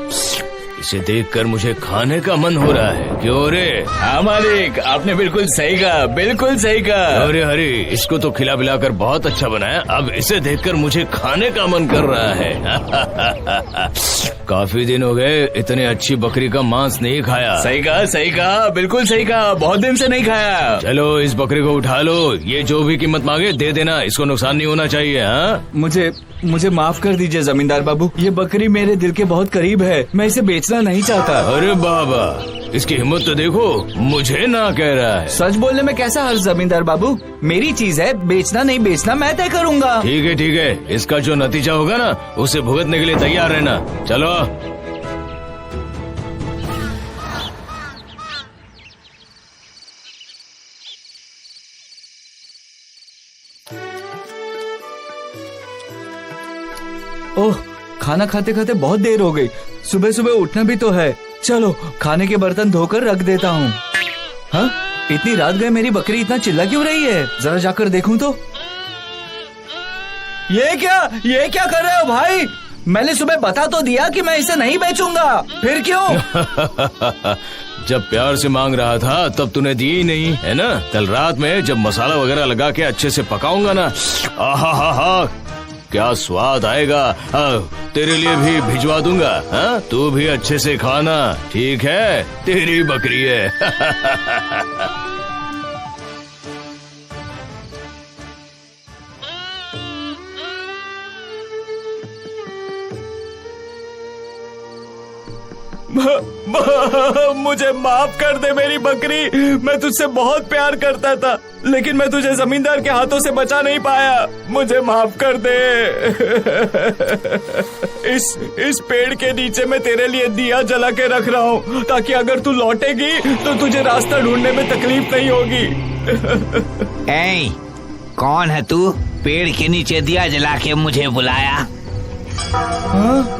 इसे देखकर मुझे खाने का मन हो रहा है। क्यों रे? हाँ मालिक, आपने बिल्कुल सही कहा, बिल्कुल सही कहा। अरे हरी, इसको तो खिला पिला कर बहुत अच्छा बनाया। अब इसे देखकर मुझे खाने का मन कर रहा है। काफी दिन हो गए इतनी अच्छी बकरी का मांस नहीं खाया। सही कहा, बिल्कुल सही कहा, बहुत दिन से नहीं खाया। चलो इस बकरी को उठा लो, ये जो भी कीमत मांगे दे देना, इसको नुकसान नहीं होना चाहिए। हाँ, मुझे माफ कर दीजिए जमींदार बाबू, ये बकरी मेरे दिल के बहुत करीब है, मैं इसे बेचना नहीं चाहता। अरे बाबा, इसकी हिम्मत तो देखो, मुझे ना कह रहा है। सच बोलने में कैसा हर्ज जमींदार बाबू, मेरी चीज है, बेचना नहीं बेचना मैं तय करूँगा। ठीक है, इसका जो नतीजा होगा ना उसे भुगतने के लिए तैयार रहना। चलो। ओह, खाना खाते खाते बहुत देर हो गई, सुबह सुबह उठना भी तो है। चलो खाने के बर्तन धोकर रख देता हूँ। हाँ, इतनी रात गए मेरी बकरी इतना चिल्ला क्यों रही है? जरा जाकर देखूं तो। ये क्या कर रहे हो भाई? मैंने सुबह बता तो दिया कि मैं इसे नहीं बेचूंगा, फिर क्यों? जब प्यार से मांग रहा था तब तूने दी ही नहीं, है ना? कल रात में जब मसाला वगैरह लगा के अच्छे से पकाऊंगा ना, आहा, क्या स्वाद आएगा। तेरे लिए भी भिजवा दूंगा। हाँ, तू भी अच्छे से खाना, ठीक है? तेरी बकरी है। मुझे माफ कर दे मेरी बकरी, मैं तुझसे बहुत प्यार करता था, लेकिन मैं तुझे जमींदार के हाथों से बचा नहीं पाया। मुझे माफ कर दे। इस पेड़ के नीचे मैं तेरे लिए दिया जला के रख रहा हूँ, ताकि अगर तू लौटेगी तो तुझे रास्ता ढूंढने में तकलीफ नहीं होगी। ऐ, कौन है तू? पेड़ के नीचे दिया जला के मुझे बुलाया? हाँ?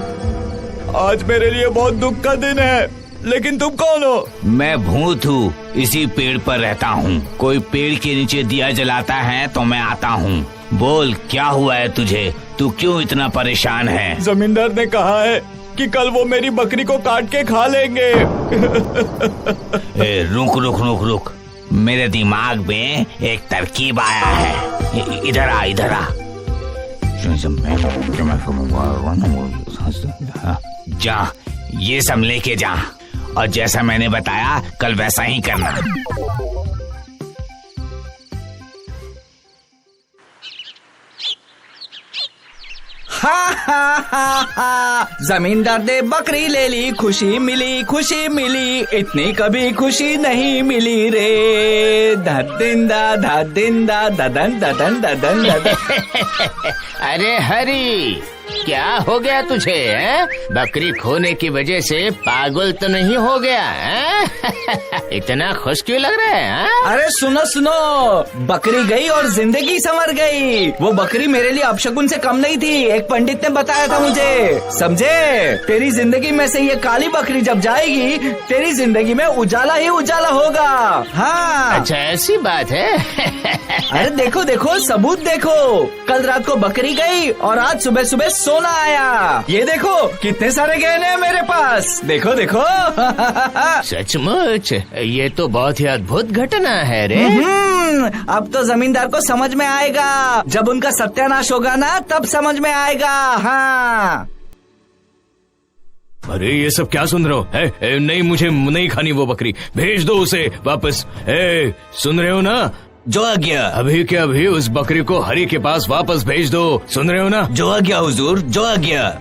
आज मेरे लिए बहुत दुख का दिन है, लेकिन तुम कौन हो? मैं भूत हूँ, इसी पेड़ पर रहता हूँ। कोई पेड़ के नीचे दिया जलाता है तो मैं आता हूँ। बोल, क्या हुआ है तुझे? तू क्यों इतना परेशान है? जमींदार ने कहा है कि कल वो मेरी बकरी को काट के खा लेंगे। रुक, मेरे दिमाग में एक तरकीब आया है। इधर आ। जा, ये सब लेके जा, और जैसा मैंने बताया कल वैसा ही करना। हा, जमींदार ने बकरी ले ली, खुशी मिली, इतनी कभी खुशी नहीं मिली रे। धदिंदा ददन। अरे हरी, क्या हो गया तुझे? बकरी खोने की वजह से पागल तो नहीं हो गया? इतना खुश क्यों लग रहा है? अरे सुनो, बकरी गई और जिंदगी संवर गई। वो बकरी मेरे लिए अपशकुन से कम नहीं थी, एक पंडित ने बताया था मुझे, समझे? तेरी जिंदगी में से ये काली बकरी जब जाएगी, तेरी जिंदगी में उजाला ही उजाला होगा। हाँ, अच्छा ऐसी बात है। अरे देखो, सबूत देखो। कल रात को बकरी गई और आज सुबह सुबह सोना आया। ये देखो कितने सारे गहने हैं मेरे पास, देखो। सचमुच ये तो बहुत ही अद्भुत घटना है रे। अब तो जमींदार को समझ में आएगा, जब उनका सत्यानाश होगा ना तब समझ में आएगा। हाँ। अरे ये सब क्या सुन रहे हो? नहीं, मुझे नहीं खानी वो बकरी, भेज दो उसे वापस। सुन रहे हो ना? जो आज्ञा। अभी के अभी उस बकरी को हरी के पास वापस भेज दो, सुन रहे हो ना? जो आज्ञा हुजूर, जो आज्ञा।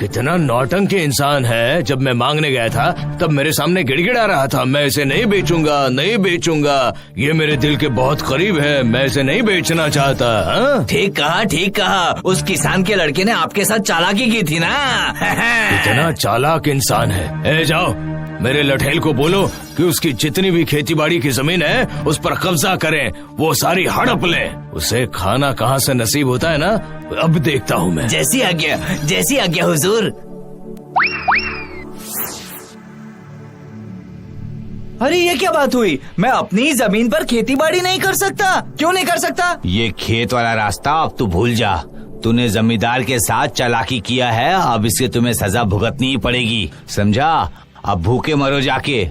कितना नौटंकी इंसान है। जब मैं मांगने गया था तब मेरे सामने गिड़गिड़ा रहा था, मैं इसे नहीं बेचूंगा, नहीं बेचूंगा, ये मेरे दिल के बहुत करीब है, मैं इसे नहीं बेचना चाहता। हाँ? ठीक कहा, ठीक कहा। उस किसान के लड़के ने आपके साथ चालाकी की थी ना। इतना चालाक इंसान है। जाओ मेरे लठेल को बोलो कि उसकी जितनी भी खेती बाड़ी की जमीन है उस पर कब्जा करें, वो सारी हड़प लें। उसे खाना कहाँ से नसीब होता है ना, अब देखता हूँ मैं। जैसी आज्ञा, जैसी आज्ञा हुजूर। अरे ये क्या बात हुई? मैं अपनी जमीन पर खेती बाड़ी नहीं कर सकता? क्यों नहीं कर सकता? ये खेत वाला रास्ता अब तू भूल जा। तूने जमींदार के साथ चालाकी किया है, अब इससे तुम्हें सजा भुगतनी ही पड़ेगी, समझा? अब भूखे मरो जाके।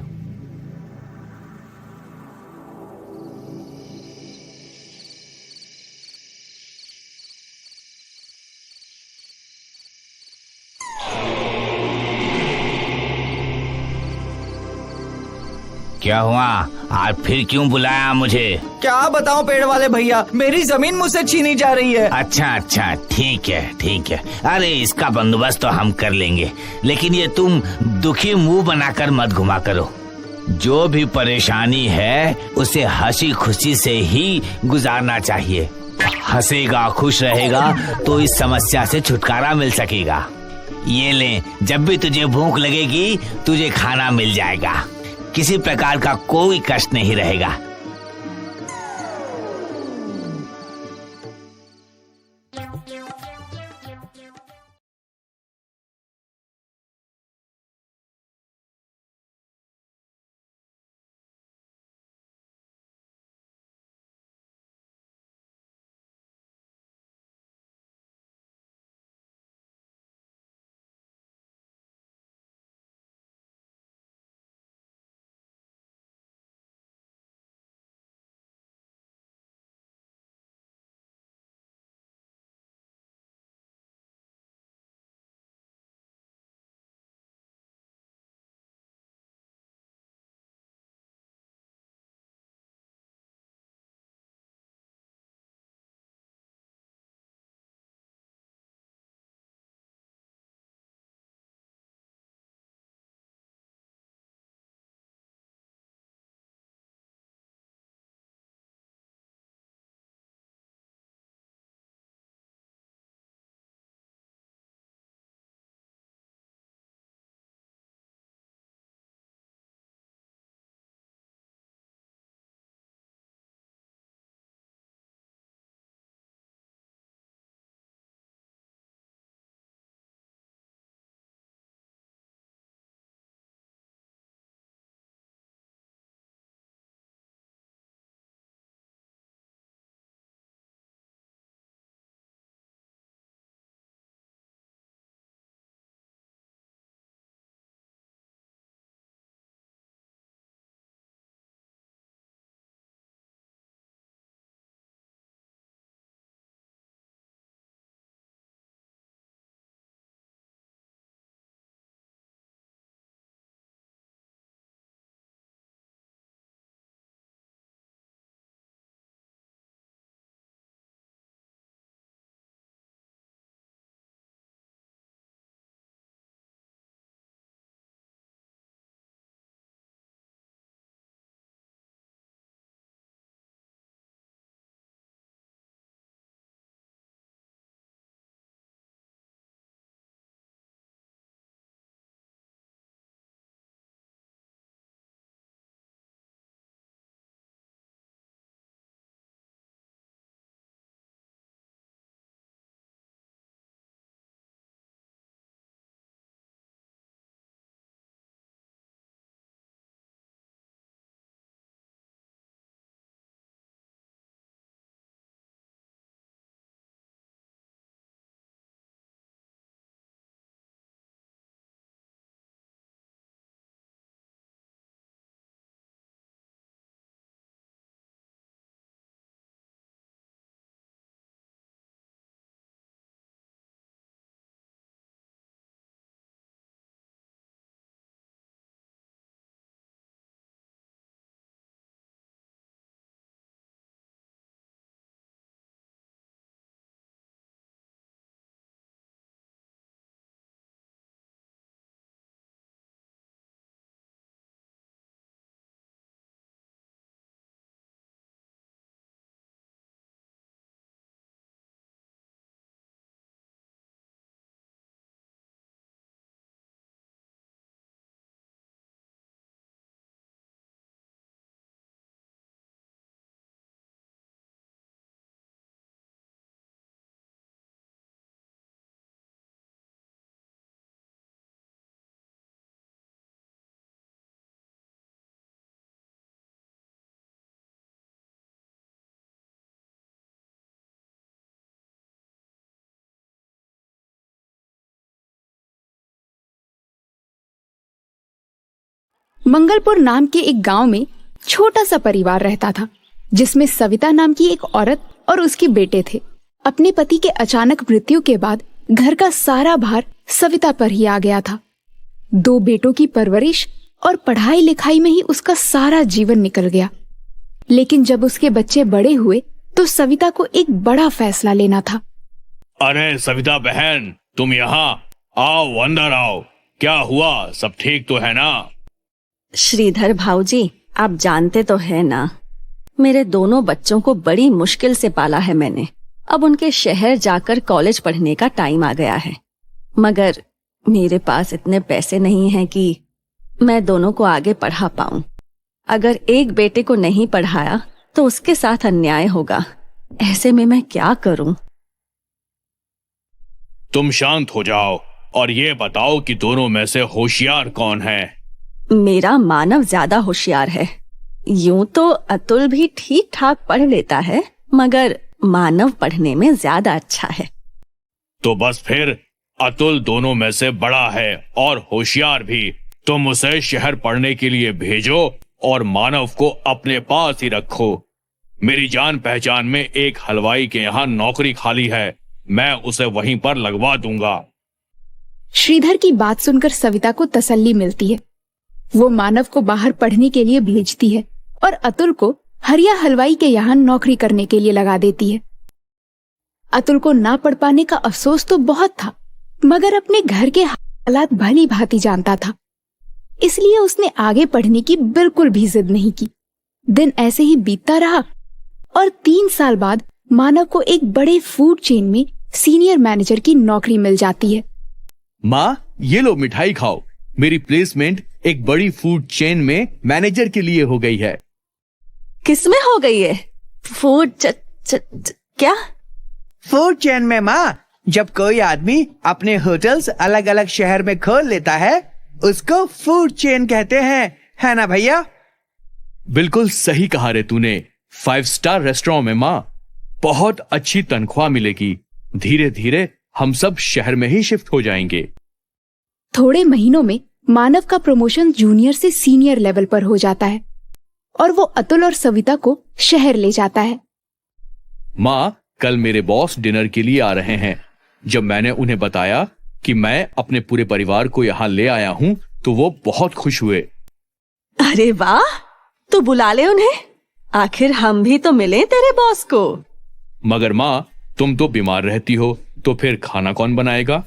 क्या हुआ? आज फिर क्यों बुलाया मुझे? क्या बताऊं पेड़ वाले भैया, मेरी जमीन मुझसे छीनी जा रही है। अच्छा अच्छा, ठीक है ठीक है। अरे इसका बंदोबस्त तो हम कर लेंगे, लेकिन ये तुम दुखी मुंह बनाकर मत घुमा करो। जो भी परेशानी है उसे हंसी खुशी से ही गुजारना चाहिए। हंसेगा, खुश रहेगा तो इस समस्या से छुटकारा मिल सकेगा। ये ले, जब भी तुझे भूख लगेगी तुझे खाना मिल जाएगा, किसी प्रकार का कोई कष्ट नहीं रहेगा। मंगलपुर नाम के एक गांव में छोटा सा परिवार रहता था, जिसमें सविता नाम की एक औरत और उसके बेटे थे। अपने पति के अचानक मृत्यु के बाद घर का सारा भार सविता पर ही आ गया था। 2 बेटों की परवरिश और पढ़ाई लिखाई में ही उसका सारा जीवन निकल गया। लेकिन जब उसके बच्चे बड़े हुए तो सविता को एक बड़ा फैसला लेना था। अरे सविता बहन, तुम यहाँ आओ, अंदर आओ। क्या हुआ, सब ठीक तो है ना? श्रीधर भाऊजी, आप जानते तो है ना, मेरे दोनों बच्चों को बड़ी मुश्किल से पाला है मैंने। अब उनके शहर जाकर कॉलेज पढ़ने का टाइम आ गया है, मगर मेरे पास इतने पैसे नहीं हैं कि मैं दोनों को आगे पढ़ा पाऊं। अगर एक बेटे को नहीं पढ़ाया तो उसके साथ अन्याय होगा। ऐसे में मैं क्या करूं? तुम शांत हो जाओ और ये बताओ कि दोनों में से होशियार कौन है? मेरा मानव ज्यादा होशियार है। यूं तो अतुल भी ठीक ठाक पढ़ लेता है, मगर मानव पढ़ने में ज्यादा अच्छा है। तो बस फिर अतुल दोनों में से बड़ा है और होशियार भी। तुम उसे शहर पढ़ने के लिए भेजो और मानव को अपने पास ही रखो। मेरी जान पहचान में एक हलवाई के यहाँ नौकरी खाली है, मैं उसे वहीं पर लगवा दूंगा। श्रीधर की बात सुनकर सविता को तसल्ली मिलती है। वो मानव को बाहर पढ़ने के लिए भेजती है और अतुल को हरिया हलवाई के यहाँ नौकरी करने के लिए लगा देती है। अतुल को ना पढ़ पाने का अफसोस तो बहुत था, मगर अपने घर के हालात भली भांति जानता था, इसलिए उसने आगे पढ़ने की बिल्कुल भी जिद नहीं की। दिन ऐसे ही बीतता रहा और 3 साल बाद मानव को एक बड़े फूड चेन में सीनियर मैनेजर की नौकरी मिल जाती है। माँ, ये लो मिठाई खाओ। मेरी प्लेसमेंट एक बड़ी फूड चेन में मैनेजर के लिए हो गई है। किसमें हो गई है? फूड क्या? फूड चेन में माँ। जब कोई आदमी अपने होटल्स अलग अलग शहर में खोल लेता है, उसको फूड चेन कहते हैं, है ना भैया? बिल्कुल सही कहा रे तूने। 5 स्टार रेस्टोरेंट में माँ, बहुत अच्छी तनख्वाह मिलेगी। धीरे धीरे हम सब शहर में ही शिफ्ट हो जाएंगे। थोड़े महीनों में मानव का प्रमोशन जूनियर से सीनियर लेवल पर हो जाता है और वो अतुल और सविता को शहर ले जाता है। माँ, कल मेरे बॉस डिनर के लिए आ रहे हैं। जब मैंने उन्हें बताया कि मैं अपने पूरे परिवार को यहाँ ले आया हूँ तो वो बहुत खुश हुए। अरे वाह, तो बुला ले उन्हें, आखिर हम भी तो मिले तेरे बॉस को। मगर माँ, तुम तो बीमार रहती हो, तो फिर खाना कौन बनाएगा?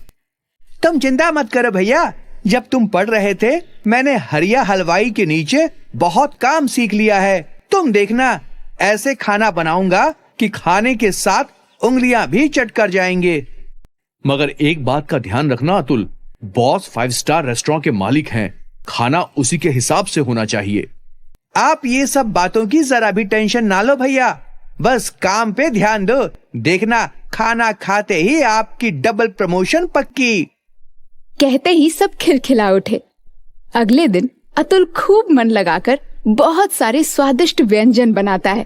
तुम चिंता मत करो भैया। जब तुम पढ़ रहे थे, मैंने हरिया हलवाई के नीचे बहुत काम सीख लिया है। तुम देखना, ऐसे खाना बनाऊंगा कि खाने के साथ उंगलियां भी चट कर जाएंगे। मगर एक बात का ध्यान रखना अतुल, बॉस 5 स्टार रेस्टोरेंट के मालिक हैं, खाना उसी के हिसाब से होना चाहिए। आप ये सब बातों की जरा भी टेंशन ना लो भैया, बस काम पे ध्यान दो। देखना, खाना खाते ही आपकी डबल प्रमोशन पक्की। कहते ही सब खिलखिला उठे। अगले दिन अतुल खूब मन लगाकर बहुत सारे स्वादिष्ट व्यंजन बनाता है।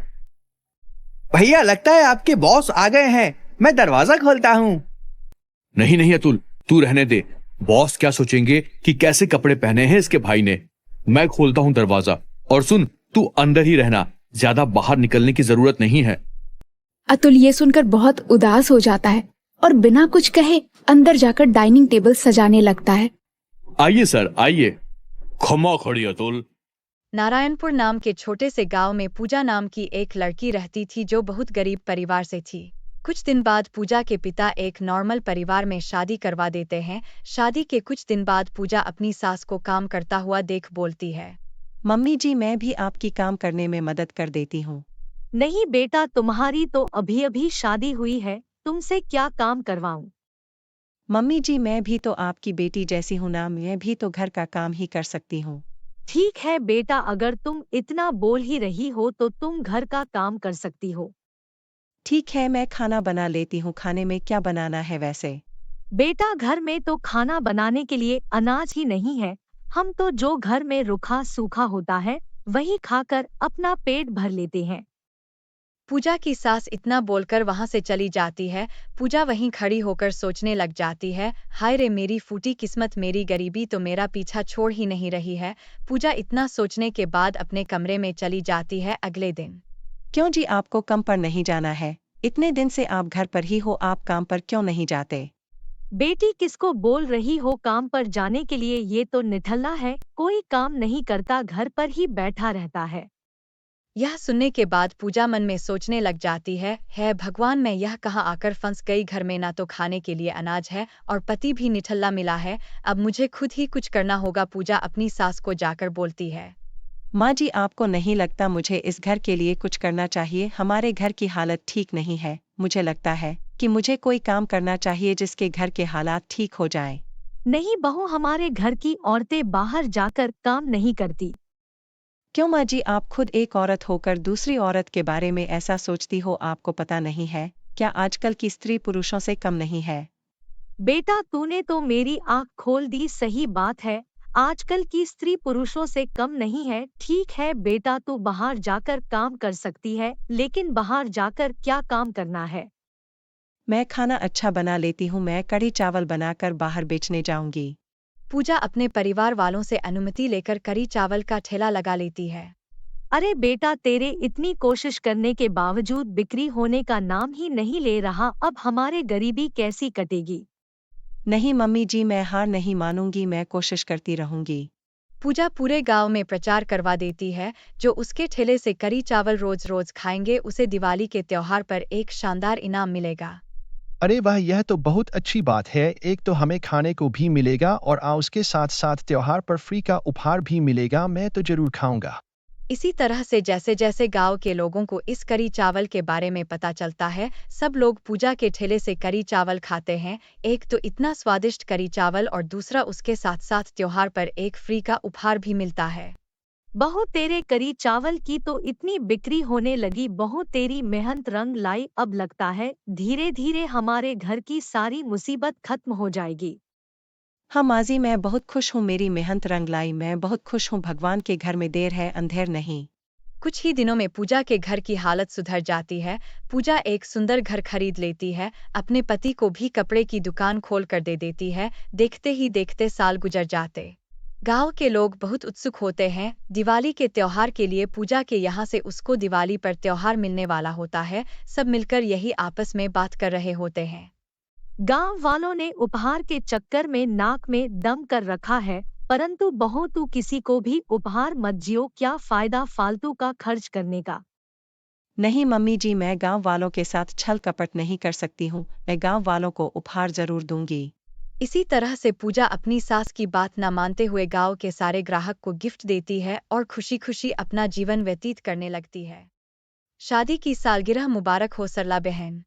भैया, लगता है आपके बॉस आ गए हैं, मैं दरवाजा खोलता हूँ। नहीं नहीं अतुल, तू रहने दे। बॉस क्या सोचेंगे कि कैसे कपड़े पहने हैं इसके भाई ने। मैं खोलता हूँ दरवाजा। और सुन, तू अंदर ही रहना, ज्यादा बाहर निकलने की जरूरत नहीं है। अतुल ये सुनकर बहुत उदास हो जाता है और बिना कुछ कहे अंदर जाकर डाइनिंग टेबल सजाने लगता है। आइए सर, आइए। खमा खड़ी अतुल। नारायणपुर नाम के छोटे से गांव में पूजा नाम की एक लड़की रहती थी जो बहुत गरीब परिवार से थी। कुछ दिन बाद पूजा के पिता एक नॉर्मल परिवार में शादी करवा देते हैं। शादी के कुछ दिन बाद पूजा अपनी सास को काम करता हुआ देख बोलती है, मम्मी जी, मैं भी आपकी काम करने में मदद कर देती हूँ। नहीं बेटा, तुम्हारी तो अभी अभी शादी हुई है, तुमसे क्या काम करवाऊं? मम्मी जी, मैं भी तो आपकी बेटी जैसी हूँ ना, मैं भी तो घर का काम ही कर सकती हूँ। ठीक है बेटा, अगर तुम इतना बोल ही रही हो तो तुम घर का काम कर सकती हो। ठीक है, मैं खाना बना लेती हूँ। खाने में क्या बनाना है वैसे? बेटा, घर में तो खाना बनाने के लिए अनाज ही नहीं है। हम तो जो घर में रूखा सूखा होता है वही खाकर अपना पेट भर लेते हैं। पूजा की सास इतना बोलकर वहां से चली जाती है। पूजा वहीं खड़ी होकर सोचने लग जाती है, हाय रे मेरी फूटी किस्मत, मेरी गरीबी तो मेरा पीछा छोड़ ही नहीं रही है। पूजा इतना सोचने के बाद अपने कमरे में चली जाती है। अगले दिन, क्यों जी, आपको काम पर नहीं जाना है? इतने दिन से आप घर पर ही हो, आप काम पर क्यों नहीं जाते? बेटी किसको बोल रही हो काम पर जाने के लिए? ये तो निठल्ला है, कोई काम नहीं करता, घर पर ही बैठा रहता है। यह सुनने के बाद पूजा मन में सोचने लग जाती है भगवान, मैं यह कहाँ आकर फंस गई। घर में ना तो खाने के लिए अनाज है और पति भी निठल्ला मिला है। अब मुझे खुद ही कुछ करना होगा। पूजा अपनी सास को जाकर बोलती है, माँ जी, आपको नहीं लगता मुझे इस घर के लिए कुछ करना चाहिए? हमारे घर की हालत ठीक नहीं है। मुझे लगता है कि मुझे कोई काम करना चाहिए जिसके घर के हालात ठीक हो जाएं। नहीं बहू, हमारे घर की औरतें बाहर जाकर काम नहीं करती। क्यों माँ जी, आप खुद एक औरत होकर दूसरी औरत के बारे में ऐसा सोचती हो? आपको पता नहीं है क्या आजकल की स्त्री पुरुषों से कम नहीं है? बेटा तूने तो मेरी आँख खोल दी, सही बात है, आजकल की स्त्री पुरुषों से कम नहीं है। ठीक है बेटा, तू बाहर जाकर काम कर सकती है, लेकिन बाहर जाकर क्या काम करना है? मैं खाना अच्छा बना लेती हूँ, मैं कढ़ी चावल बनाकर बाहर बेचने जाऊंगी। पूजा अपने परिवार वालों से अनुमति लेकर करी चावल का ठेला लगा लेती है। अरे बेटा, तेरे इतनी कोशिश करने के बावजूद बिक्री होने का नाम ही नहीं ले रहा, अब हमारे गरीबी कैसी कटेगी? नहीं मम्मी जी, मैं हार नहीं मानूंगी, मैं कोशिश करती रहूंगी। पूजा पूरे गांव में प्रचार करवा देती है, जो उसके ठेले से करी चावल रोज रोज खाएंगे उसे दिवाली के त्योहार पर एक शानदार इनाम मिलेगा। अरे वाह, यह तो बहुत अच्छी बात है। एक तो हमें खाने को भी मिलेगा और उसके साथ साथ त्योहार पर फ्री का उपहार भी मिलेगा। मैं तो जरूर खाऊंगा। इसी तरह से जैसे जैसे गांव के लोगों को इस करी चावल के बारे में पता चलता है, सब लोग पूजा के ठेले से करी चावल खाते हैं। एक तो इतना स्वादिष्ट करी चावल और दूसरा उसके साथ साथ त्योहार पर एक फ्री का उपहार भी मिलता है। बहू, तेरे करी चावल की तो इतनी बिक्री होने लगी, बहू तेरी मेहनत रंग लाई। अब लगता है धीरे धीरे हमारे घर की सारी मुसीबत खत्म हो जाएगी। हाँ माजी, मैं बहुत खुश हूँ, मेरी मेहनत रंग लाई, मैं बहुत खुश हूँ। भगवान के घर में देर है, अंधेर नहीं। कुछ ही दिनों में पूजा के घर की हालत सुधर जाती है। पूजा एक सुंदर घर खरीद लेती है, अपने पति को भी कपड़े की दुकान खोल कर दे देती है। देखते ही देखते साल गुजर जाते। गांव के लोग बहुत उत्सुक होते हैं दिवाली के त्योहार के लिए। पूजा के यहाँ से उसको दिवाली पर त्योहार मिलने वाला होता है। सब मिलकर यही आपस में बात कर रहे होते हैं। गांव वालों ने उपहार के चक्कर में नाक में दम कर रखा है, परंतु बहू तू किसी को भी उपहार मत जियो, क्या फायदा फालतू का खर्च करने का। नहीं मम्मी जी, मैं गांव वालों के साथ छल कपट नहीं कर सकती हूँ, मैं गांव वालों को उपहार जरूर दूंगी। इसी तरह से पूजा अपनी सास की बात न मानते हुए गांव के सारे ग्राहक को गिफ्ट देती है और खुशी खुशी अपना जीवन व्यतीत करने लगती है। शादी की सालगिरह मुबारक हो सरला बहन।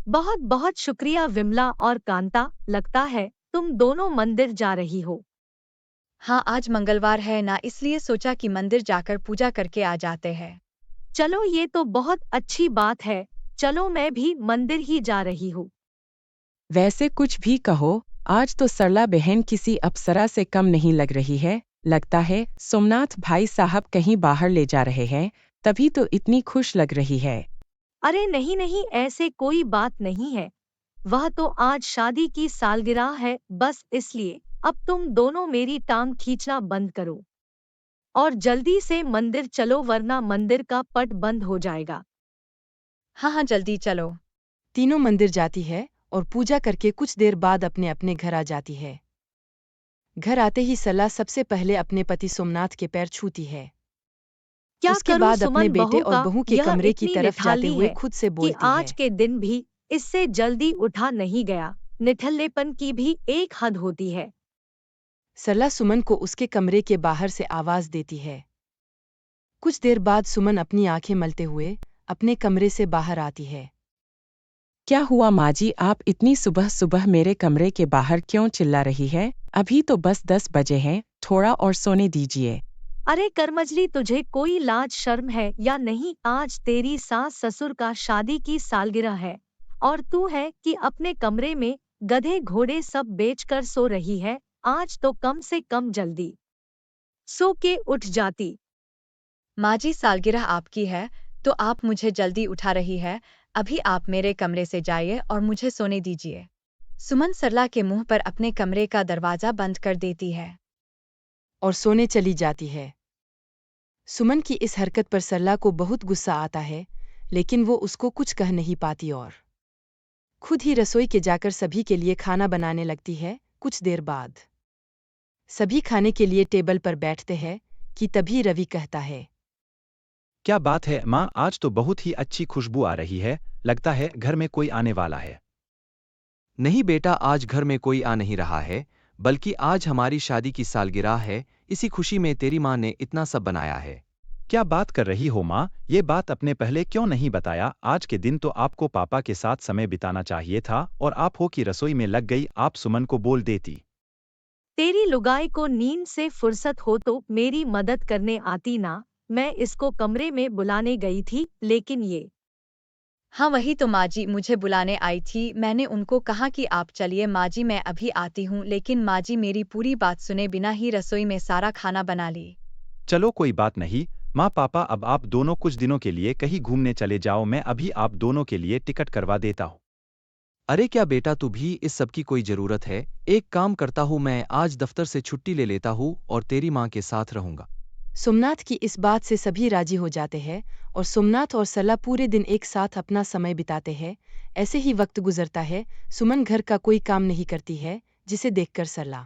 बहुत बहुत शुक्रिया विमला और कांता, लगता है तुम दोनों मंदिर जा रही हो। हाँ, आज मंगलवार है ना, इसलिए सोचा कि मंदिर जाकर पूजा करके आ जाते हैं। चलो ये तो बहुत अच्छी बात है, चलो मैं भी मंदिर ही जा रही हूँ। वैसे कुछ भी कहो, आज तो सरला बहन किसी अप्सरा से कम नहीं लग रही है। लगता है सोमनाथ भाई साहब कहीं बाहर ले जा रहे हैं, तभी तो इतनी खुश लग रही है। अरे नहीं नहीं, ऐसे कोई बात नहीं है, वह तो आज शादी की सालगिरह है, बस इसलिए। अब तुम दोनों मेरी टांग खींचना बंद करो और जल्दी से मंदिर चलो, वरना मंदिर का पट बंद हो जाएगा। हाँ हाँ, जल्दी चलो। तीनों मंदिर जाती है और पूजा करके कुछ देर बाद अपने अपने घर आ जाती है। घर आते ही सरला सबसे पहले अपने पति सोमनाथ के पैर छूती है। क्या उसके करूं बाद अपने सुमन, बेटे और का बहू के यह कमरे की इतनी तरफ जाते निठाली हुए है खुद से बोलती कि आज है। के दिन भी इससे जल्दी उठा नहीं गया। निठल्लेपन की भी एक हद होती है। सरला सुमन को उसके कमरे के बाहर से आवाज देती है। कुछ देर बाद सुमन अपनी आंखें मलते हुए अपने कमरे से बाहर आती है। क्या हुआ माँ जी, आप इतनी सुबह सुबह मेरे कमरे के बाहर क्यों चिल्ला रही है? अभी तो बस 10 बजे हैं, थोड़ा और सोने दीजिए। अरे करमजली, तुझे कोई लाज शर्म है या नहीं? आज तेरी सास ससुर का शादी की सालगिरह है और तू है कि अपने कमरे में गधे घोड़े सब बेचकर सो रही है। आज तो कम से कम जल्दी सो के उठ जाती। माँ जी, सालगिरह आपकी है तो आप मुझे जल्दी उठा रही है। अभी आप मेरे कमरे से जाइए और मुझे सोने दीजिए। सुमन सरला के मुंह पर अपने कमरे का दरवाजा बंद कर देती है और सोने चली जाती है। सुमन की इस हरकत पर सरला को बहुत गुस्सा आता है, लेकिन वो उसको कुछ कह नहीं पाती और खुद ही रसोई के जाकर सभी के लिए खाना बनाने लगती है। कुछ देर बाद सभी खाने के लिए टेबल पर बैठते हैं कि तभी रवि कहता है, क्या बात है माँ, आज तो बहुत ही अच्छी खुशबू आ रही है, लगता है घर में कोई आने वाला है। नहीं बेटा, आज घर में कोई आ नहीं रहा है, बल्कि आज हमारी शादी की सालगिरह है। इसी खुशी में तेरी माँ ने इतना सब बनाया है। क्या बात कर रही हो माँ, ये बात अपने पहले क्यों नहीं बताया? आज के दिन तो आपको पापा के साथ समय बिताना चाहिए था और आप हो कि रसोई में लग गई। आप सुमन को बोल देती। तेरी लुगाई को नींद से फुर्सत हो तो मेरी मदद करने आती ना। मैं इसको कमरे में बुलाने गई थी, लेकिन ये। हाँ वही तो माँ जी, मुझे बुलाने आई थी। मैंने उनको कहा कि आप चलिए माँ जी, मैं अभी आती हूँ, लेकिन माँ जी मेरी पूरी बात सुने बिना ही रसोई में सारा खाना बना ली। चलो कोई बात नहीं माँ पापा, अब आप दोनों कुछ दिनों के लिए कहीं घूमने चले जाओ। मैं अभी आप दोनों के लिए टिकट करवा देता हूँ। अरे क्या बेटा, तू भी इस सब की कोई जरूरत है? एक काम करता हूँ, मैं आज दफ्तर से छुट्टी ले लेता हूँ और तेरी माँ के साथ रहूंगा। सोमनाथ की इस बात से सभी राजी हो जाते हैं और सोमनाथ और सरला पूरे दिन एक साथ अपना समय बिताते हैं। ऐसे ही वक्त गुजरता है। सुमन घर का कोई काम नहीं करती है, जिसे देखकर सरला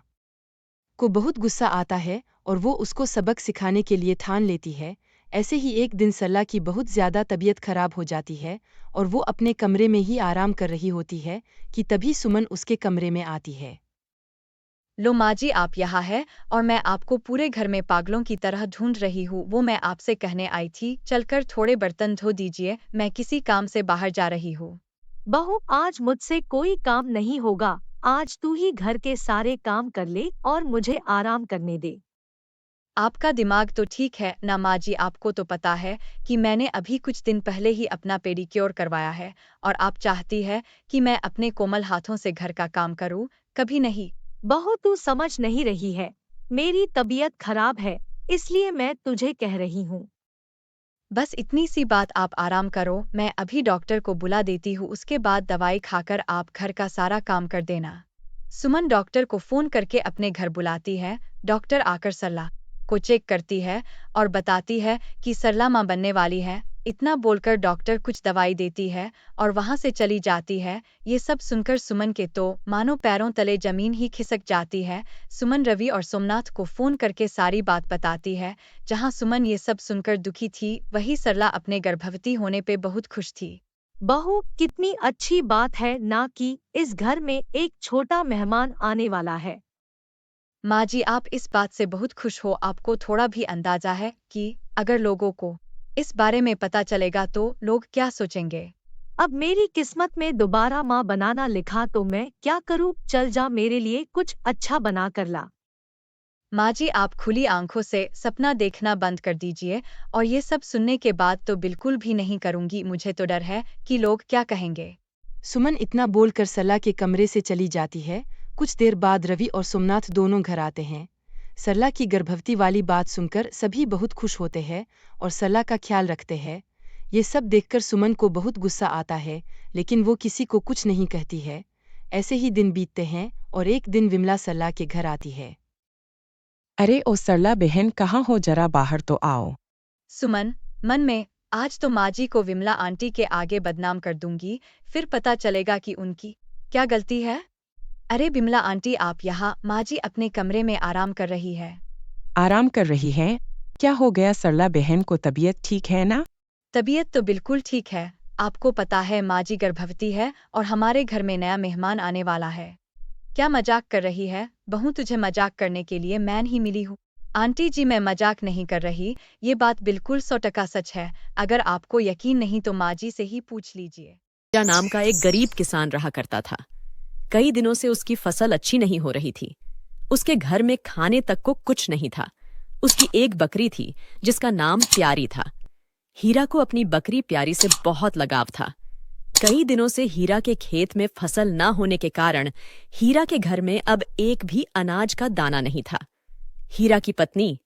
को बहुत गुस्सा आता है और वो उसको सबक सिखाने के लिए ठान लेती है। ऐसे ही एक दिन सरला की बहुत ज्यादा तबीयत खराब हो जाती है और वो अपने कमरे में ही आराम कर रही होती है कि तभी सुमन उसके कमरे में आती है। लो माँ जी, आप यहाँ है और मैं आपको पूरे घर में पागलों की तरह ढूंढ रही हूँ। वो मैं आपसे कहने आई थी, चलकर थोड़े बर्तन धो दीजिए, मैं किसी काम से बाहर जा रही हूँ। बहू, आज मुझसे कोई काम नहीं होगा। आज तू ही घर के सारे काम कर ले और मुझे आराम करने दे। आपका दिमाग तो ठीक है ना माँ जी, आपको तो पता है कि मैंने अभी कुछ दिन पहले ही अपना पेडिक्योर करवाया है और आप चाहती है कि मैं अपने कोमल हाथों से घर का काम करूँ? कभी नहीं। बहू, तू समझ नहीं रही है, मेरी तबीयत खराब है, इसलिए मैं तुझे कह रही हूँ। बस इतनी सी बात, आप आराम करो, मैं अभी डॉक्टर को बुला देती हूँ, उसके बाद दवाई खाकर आप घर का सारा काम कर देना। सुमन डॉक्टर को फोन करके अपने घर बुलाती है। डॉक्टर आकर सरला को चेक करती है और बताती है कि सरला माँ बनने वाली है। इतना बोलकर डॉक्टर कुछ दवाई देती है और वहां से चली जाती है। ये सब सुनकर सुमन के तो मानो पैरों तले जमीन ही खिसक जाती है। सुमन रवि और सोमनाथ को फोन करके सारी बात बताती है। जहां सुमन ये सब सुनकर दुखी थी, वही सरला अपने गर्भवती होने पे बहुत खुश थी। बहू, कितनी अच्छी बात है ना कि इस घर में एक छोटा मेहमान आने वाला है। माँ जी, आप इस बात से बहुत खुश हो। आपको थोड़ा भी अंदाजा है कि अगर लोगों को इस बारे में पता चलेगा तो लोग क्या सोचेंगे? अब मेरी किस्मत में दोबारा माँ बनाना लिखा तो मैं क्या करूँ? चल जा, मेरे लिए कुछ अच्छा बना कर ला। माँ जी, आप खुली आंखों से सपना देखना बंद कर दीजिए और ये सब सुनने के बाद तो बिल्कुल भी नहीं करूँगी। मुझे तो डर है कि लोग क्या कहेंगे। सुमन इतना बोलकर सरला के कमरे से चली जाती है। कुछ देर बाद रवि और सोमनाथ दोनों घर आते हैं। सरला की गर्भवती वाली बात सुनकर सभी बहुत खुश होते हैं और सरला का ख्याल रखते हैं। ये सब देखकर सुमन को बहुत गुस्सा आता है, लेकिन वो किसी को कुछ नहीं कहती है। ऐसे ही दिन बीतते हैं और एक दिन विमला सरला के घर आती है। अरे ओ सरला बहन, कहाँ हो? जरा बाहर तो आओ। सुमन मन में, आज तो माँ जी को विमला आंटी के आगे बदनाम कर दूंगी, फिर पता चलेगा कि उनकी क्या गलती है। अरे विमला आंटी, आप यहाँ? माँ जी अपने कमरे में आराम कर रही है। आराम कर रही है? क्या हो गया सरला बहन को? तबीयत ठीक है ना? तबीयत तो बिल्कुल ठीक है। आपको पता है माँ जी गर्भवती है और हमारे घर में नया मेहमान आने वाला है। क्या मजाक कर रही है बहू? तुझे मजाक करने के लिए मैं ही मिली हूँ। आंटी जी, मैं मजाक नहीं कर रही, ये बात बिल्कुल 100% सच है। अगर आपको यकीन नहीं तो माँ जी से ही पूछ लीजिए। नाम का एक गरीब किसान रहा करता था। कई दिनों से उसकी फसल अच्छी नहीं हो रही थी। उसके घर में खाने तक को कुछ नहीं था। उसकी एक बकरी थी जिसका नाम प्यारी था। हीरा को अपनी बकरी प्यारी से बहुत लगाव था। कई दिनों से हीरा के खेत में फसल न होने के कारण हीरा के घर में अब एक भी अनाज का दाना नहीं था। हीरा की पत्नी,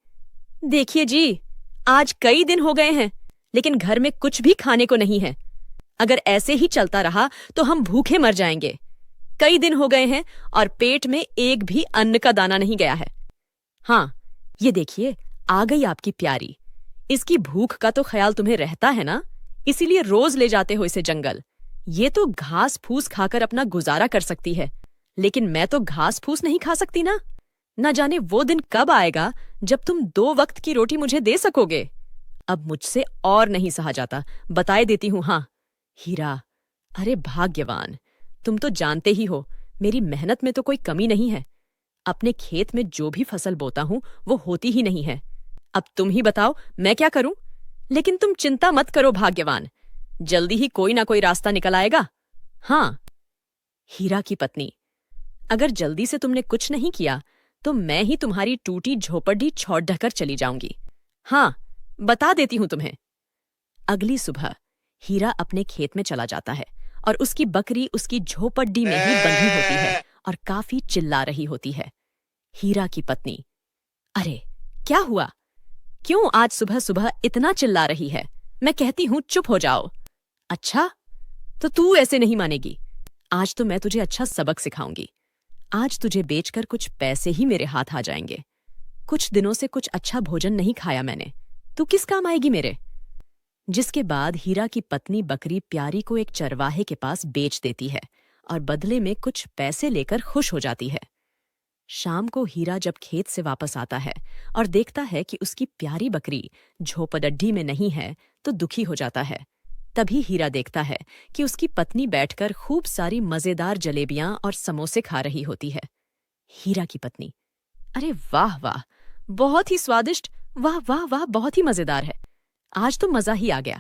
देखिए जी, आज कई दिन हो गए हैं, लेकिन घर में कुछ भी खाने को नहीं है। अगर ऐसे ही चलता रहा तो हम भूखे मर जाएंगे। कई दिन हो गए हैं और पेट में एक भी अन्न का दाना नहीं गया है। हाँ, ये देखिए, आ गई आपकी प्यारी। इसकी भूख का तो ख्याल तुम्हें रहता है ना, इसीलिए रोज ले जाते हो इसे जंगल। ये तो घास फूस खाकर अपना गुजारा कर सकती है, लेकिन मैं तो घास फूस नहीं खा सकती ना। न जाने वो दिन कब आएगा जब तुम 2 वक्त की रोटी मुझे दे सकोगे। अब मुझसे और नहीं सहा जाता, बताए देती हूं। हाँ हीरा, अरे भाग्यवान, तुम तो जानते ही हो मेरी मेहनत में तो कोई कमी नहीं है। अपने खेत में जो भी फसल बोता हूं वो होती ही नहीं है। अब तुम ही बताओ मैं क्या करूं? लेकिन तुम चिंता मत करो भाग्यवान, जल्दी ही कोई ना कोई रास्ता निकल आएगा। हाँ हीरा की पत्नी, अगर जल्दी से तुमने कुछ नहीं किया तो मैं ही तुम्हारी टूटी झोपड़ी छोड़ ढकर चली जाऊंगी। हाँ, बता देती हूं तुम्हें। अगली सुबह हीरा अपने खेत में चला जाता है और उसकी बकरी उसकी झोपड़ी में ही बंधी होती है और काफी चिल्ला रही होती है। हीरा की पत्नी, अरे क्या हुआ? क्यों आज सुबह सुबह इतना चिल्ला रही है? मैं कहती हूं चुप हो जाओ। अच्छा, तो तू ऐसे नहीं मानेगी। आज तो मैं तुझे अच्छा सबक सिखाऊंगी। आज तुझे बेचकर कुछ पैसे ही मेरे हाथ आ जाएंगे। कुछ दिनों से कुछ अच्छा भोजन नहीं खाया मैंने, तू किस काम आएगी मेरे? जिसके बाद हीरा की पत्नी बकरी प्यारी को एक चरवाहे के पास बेच देती है और बदले में कुछ पैसे लेकर खुश हो जाती है। शाम को हीरा जब खेत से वापस आता है और देखता है कि उसकी प्यारी बकरी झोपड़ी में नहीं है तो दुखी हो जाता है। तभी हीरा देखता है कि उसकी पत्नी बैठकर खूब सारी मजेदार जलेबियां और समोसे खा रही होती है। हीरा की पत्नी, अरे वाह वाह, बहुत ही स्वादिष्ट, वाह वाह वाह, बहुत ही मजेदार है। आज तो मजा ही आ गया।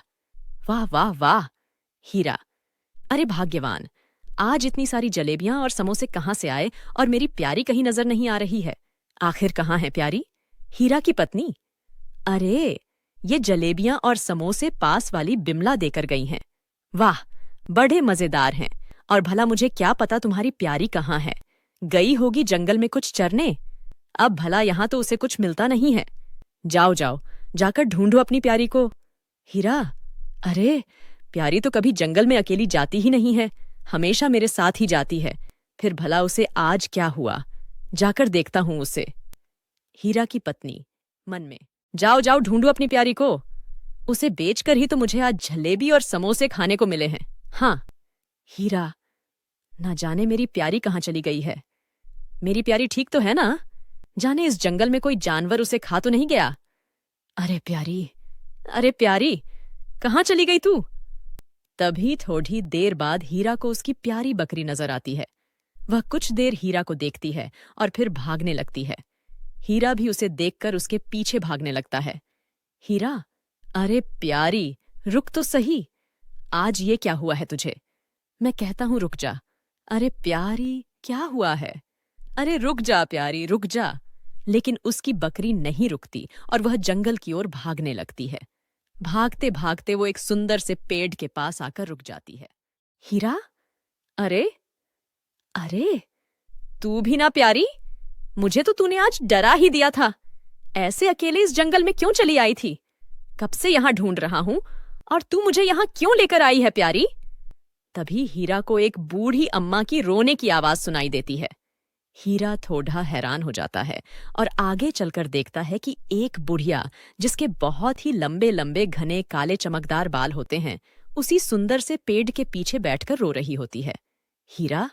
वाह वाह वाह। हीरा, अरे भाग्यवान, आज इतनी सारी जलेबियां और समोसे कहाँ से आए और मेरी प्यारी कहीं नजर नहीं आ रही है। आखिर कहाँ है प्यारी? हीरा की पत्नी, अरे ये जलेबियां और समोसे पास वाली बिमला देकर गई हैं। वाह, बड़े मजेदार हैं। और भला मुझे क्या पता तुम्हारी प्यारी कहाँ है? गई होगी जंगल में कुछ चरने। अब भला यहाँ तो उसे कुछ मिलता नहीं है। जाओ जाओ, जाकर ढूंढो अपनी प्यारी को। हीरा, अरे प्यारी तो कभी जंगल में अकेली जाती ही नहीं है, हमेशा मेरे साथ ही जाती है। फिर भला उसे आज क्या हुआ? जाकर देखता हूं उसे। हीरा की पत्नी मन में, जाओ जाओ, ढूंढो अपनी प्यारी को। उसे बेचकर ही तो मुझे आज जलेबी और समोसे खाने को मिले हैं। हाँ हीरा, ना जाने मेरी प्यारी कहाँ चली गई है। मेरी प्यारी ठीक तो है ना? जाने इस जंगल में कोई जानवर उसे खा तो नहीं गया। अरे प्यारी, अरे प्यारी, कहाँ चली गई तू? तभी थोड़ी देर बाद हीरा को उसकी प्यारी बकरी नजर आती है। वह कुछ देर हीरा को देखती है और फिर भागने लगती है। हीरा भी उसे देखकर उसके पीछे भागने लगता है। हीरा, अरे प्यारी, रुक तो सही। आज ये क्या हुआ है तुझे? मैं कहता हूं रुक जा। अरे प्यारी, क्या हुआ है? अरे रुक जा प्यारी, रुक जा। लेकिन उसकी बकरी नहीं रुकती और वह जंगल की ओर भागने लगती है। भागते भागते वो एक सुंदर से पेड़ के पास आकर रुक जाती है। हीरा, अरे अरे, तू भी ना प्यारी? मुझे तो तूने आज डरा ही दिया था। ऐसे अकेले इस जंगल में क्यों चली आई थी? कब से यहां ढूंढ रहा हूं और तू मुझे यहां क्यों लेकर आई है प्यारी? तभी हीरा को एक बूढ़ी अम्मा की रोने की आवाज सुनाई देती है। हीरा थोड़ा हैरान हो जाता है और आगे चलकर देखता है कि एक बुढ़िया, जिसके बहुत ही लंबे लंबे घने काले चमकदार बाल होते हैं, उसी सुंदर से पेड़ के पीछे बैठकर रो रही होती है। हीरा,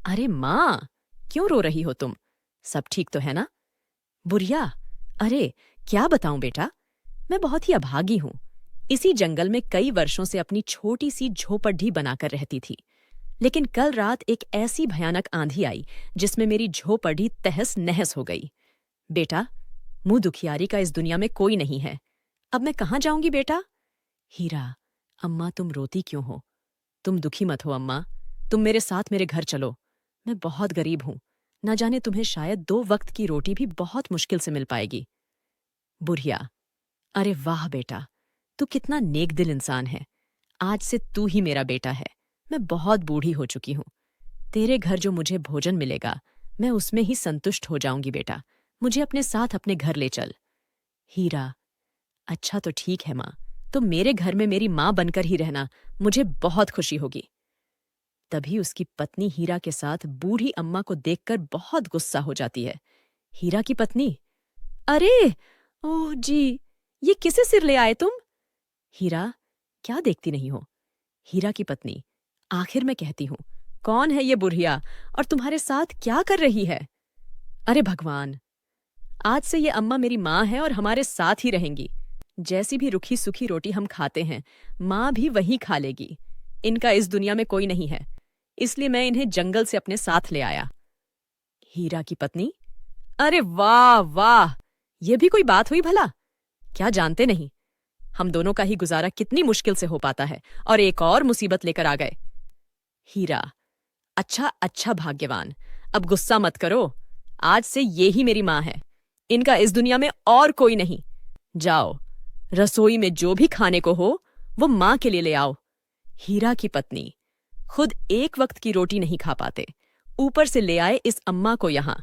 अरे माँ, क्यों रो रही हो तुम? सब ठीक तो है ना? बुढ़िया, अरे क्या बताऊं बेटा, मैं बहुत ही अभागी हूं। इसी जंगल में कई वर्षों से अपनी छोटी सी झोपड़ी बनाकर रहती थी। लेकिन कल रात एक ऐसी भयानक आंधी आई जिसमें मेरी झोपड़ी तहस नहस हो गई। बेटा, मुंह दुखियारी का इस दुनिया में कोई नहीं है। अब मैं कहाँ जाऊंगी बेटा? हीरा, अम्मा तुम रोती क्यों हो? तुम दुखी मत हो अम्मा, तुम मेरे साथ मेरे घर चलो। मैं बहुत गरीब हूं, ना जाने तुम्हें शायद 2 वक्त की रोटी भी बहुत मुश्किल से मिल पाएगी। बुढ़िया, अरे वाह बेटा, तू कितना नेक दिल इंसान है। आज से तू ही मेरा बेटा है। मैं बहुत बूढ़ी हो चुकी हूं। तेरे घर जो मुझे भोजन मिलेगा मैं उसमें ही संतुष्ट हो जाऊंगी बेटा। मुझे अपने साथ अपने घर ले चल। हीरा, अच्छा तो ठीक है माँ, तो मेरे घर में मेरी माँ बनकर ही रहना, मुझे बहुत खुशी होगी। तभी उसकी पत्नी हीरा के साथ बूढ़ी अम्मा को देखकर बहुत गुस्सा हो जाती है। हीरा की पत्नी, अरे ओह जी, ये किसे सिर ले आए तुम? हीरा, क्या देखती नहीं हो? हीरा की पत्नी, आखिर मैं कहती हूँ, कौन है ये बुढ़िया और तुम्हारे साथ क्या कर रही है? अरे भगवान, आज से ये अम्मा मेरी माँ है और हमारे साथ ही रहेंगी। जैसी भी रुखी सुखी रोटी हम खाते हैं, माँ भी वही खा लेगी। इनका इस दुनिया में कोई नहीं है, इसलिए मैं इन्हें जंगल से अपने साथ ले आया। हीरा की पत्नी, अरे वाह वाह, ये भी कोई बात हुई भला? क्या जानते नहीं, हम दोनों का ही गुजारा कितनी मुश्किल से हो पाता है और एक और मुसीबत लेकर आ गए। हीरा, अच्छा अच्छा भाग्यवान, अब गुस्सा मत करो, आज से ये ही मेरी माँ है, इनका इस दुनिया में और कोई नहीं। जाओ, रसोई में जो भी खाने को हो वो माँ के लिए ले आओ। हीरा की पत्नी, खुद एक वक्त की रोटी नहीं खा पाते, ऊपर से ले आए इस अम्मा को यहां।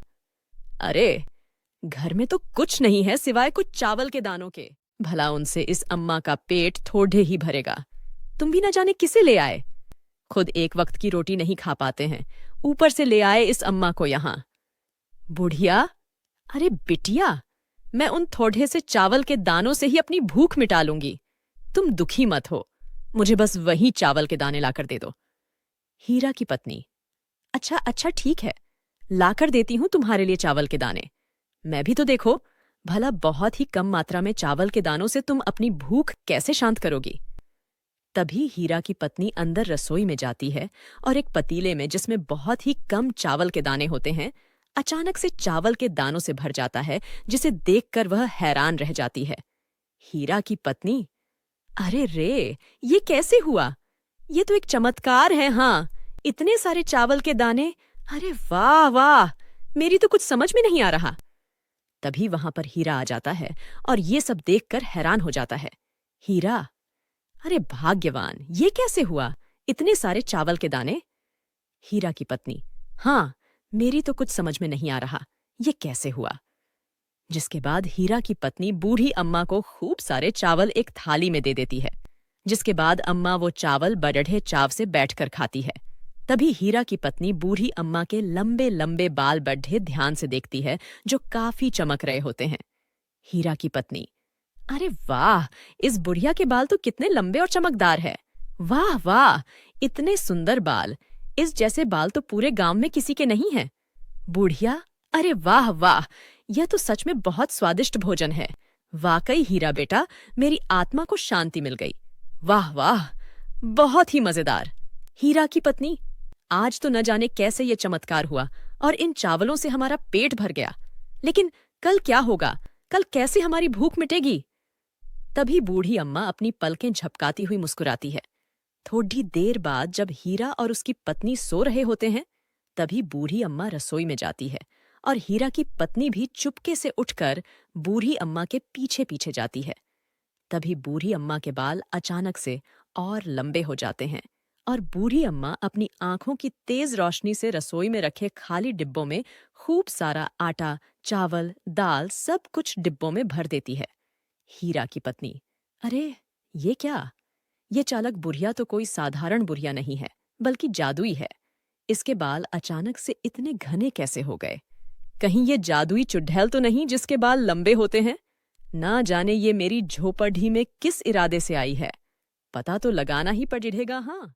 अरे, घर में तो कुछ नहीं है सिवाय कुछ चावल के दानों के, भला उनसे इस अम्मा का पेट थोड़े ही भरेगा। तुम भी न जाने किसे ले आए, खुद एक वक्त की रोटी नहीं खा पाते हैं, ऊपर से ले आए इस अम्मा को यहां। बुढ़िया, अरे बिटिया, मैं उन थोड़े से चावल के दानों से ही अपनी भूख मिटा लूंगी। तुम दुखी मत हो, मुझे बस वही चावल के दाने लाकर दे दो। हीरा की पत्नी, अच्छा अच्छा ठीक है, लाकर देती हूं तुम्हारे लिए चावल के दाने। मैं भी तो देखो, भला बहुत ही कम मात्रा में चावल के दानों से तुम अपनी भूख कैसे शांत करोगी? तभी हीरा की पत्नी अंदर रसोई में जाती है और एक पतीले में जिसमें बहुत ही कम चावल के दाने होते हैं, अचानक से चावल के दानों से भर जाता है, जिसे देखकर वह हैरान रह जाती है। हीरा की पत्नी, अरे रे, ये कैसे हुआ? ये तो एक चमत्कार है। हाँ, इतने सारे चावल के दाने, अरे वाह वाह, मेरी तो कुछ समझ में नहीं आ रहा। तभी वहां पर हीरा आ जाता है और ये सब देखकर हैरान हो जाता है। हीरा, अरे भाग्यवान, ये कैसे हुआ, इतने सारे चावल के दाने? हीरा की पत्नी, हाँ, मेरी तो कुछ समझ में नहीं आ रहा, ये कैसे हुआ? जिसके बाद हीरा की पत्नी बूढ़ी अम्मा को खूब सारे चावल एक थाली में दे देती है, जिसके बाद अम्मा वो चावल बड़े चाव से बैठकर खाती है। तभी हीरा की पत्नी बूढ़ी अम्मा के लंबे लंबे बाल बड्ढे ध्यान से देखती है, जो काफी चमक रहे होते हैं। हीरा की पत्नी, अरे वाह, इस बुढ़िया के बाल तो कितने लंबे और चमकदार है। वाह वाह, इतने सुंदर बाल, इस जैसे बाल तो पूरे गांव में किसी के नहीं हैं। बुढ़िया, अरे वाह वाह, यह तो सच में बहुत स्वादिष्ट भोजन है। वाकई हीरा बेटा, मेरी आत्मा को शांति मिल गई। वाह वाह, बहुत ही मजेदार। हीरा की पत्नी, आज तो न जाने कैसे ये चमत्कार हुआ और इन चावलों से हमारा पेट भर गया, लेकिन कल क्या होगा, कल कैसे हमारी भूख मिटेगी? तभी बूढ़ी अम्मा अपनी पलकें झपकाती हुई मुस्कुराती है। थोड़ी देर बाद जब हीरा और उसकी पत्नी सो रहे होते हैं, तभी बूढ़ी अम्मा रसोई में जाती है और हीरा की पत्नी भी चुपके से उठकर बूढ़ी अम्मा के पीछे पीछे जाती है। तभी बूढ़ी अम्मा के बाल अचानक से और लंबे हो जाते हैं और बूढ़ी अम्मा अपनी आंखों की तेज रोशनी से रसोई में रखे खाली डिब्बों में खूब सारा आटा, चावल, दाल सब कुछ डिब्बों में भर देती है। हीरा की पत्नी, अरे ये क्या? ये चालक बुढ़िया तो कोई साधारण बुढ़िया नहीं है, बल्कि जादुई है। इसके बाल अचानक से इतने घने कैसे हो गए? कहीं ये जादुई चुड़ैल तो नहीं जिसके बाल लंबे होते हैं? ना जाने ये मेरी झोपड़ी में किस इरादे से आई है, पता तो लगाना ही पड़ेगा। हाँ।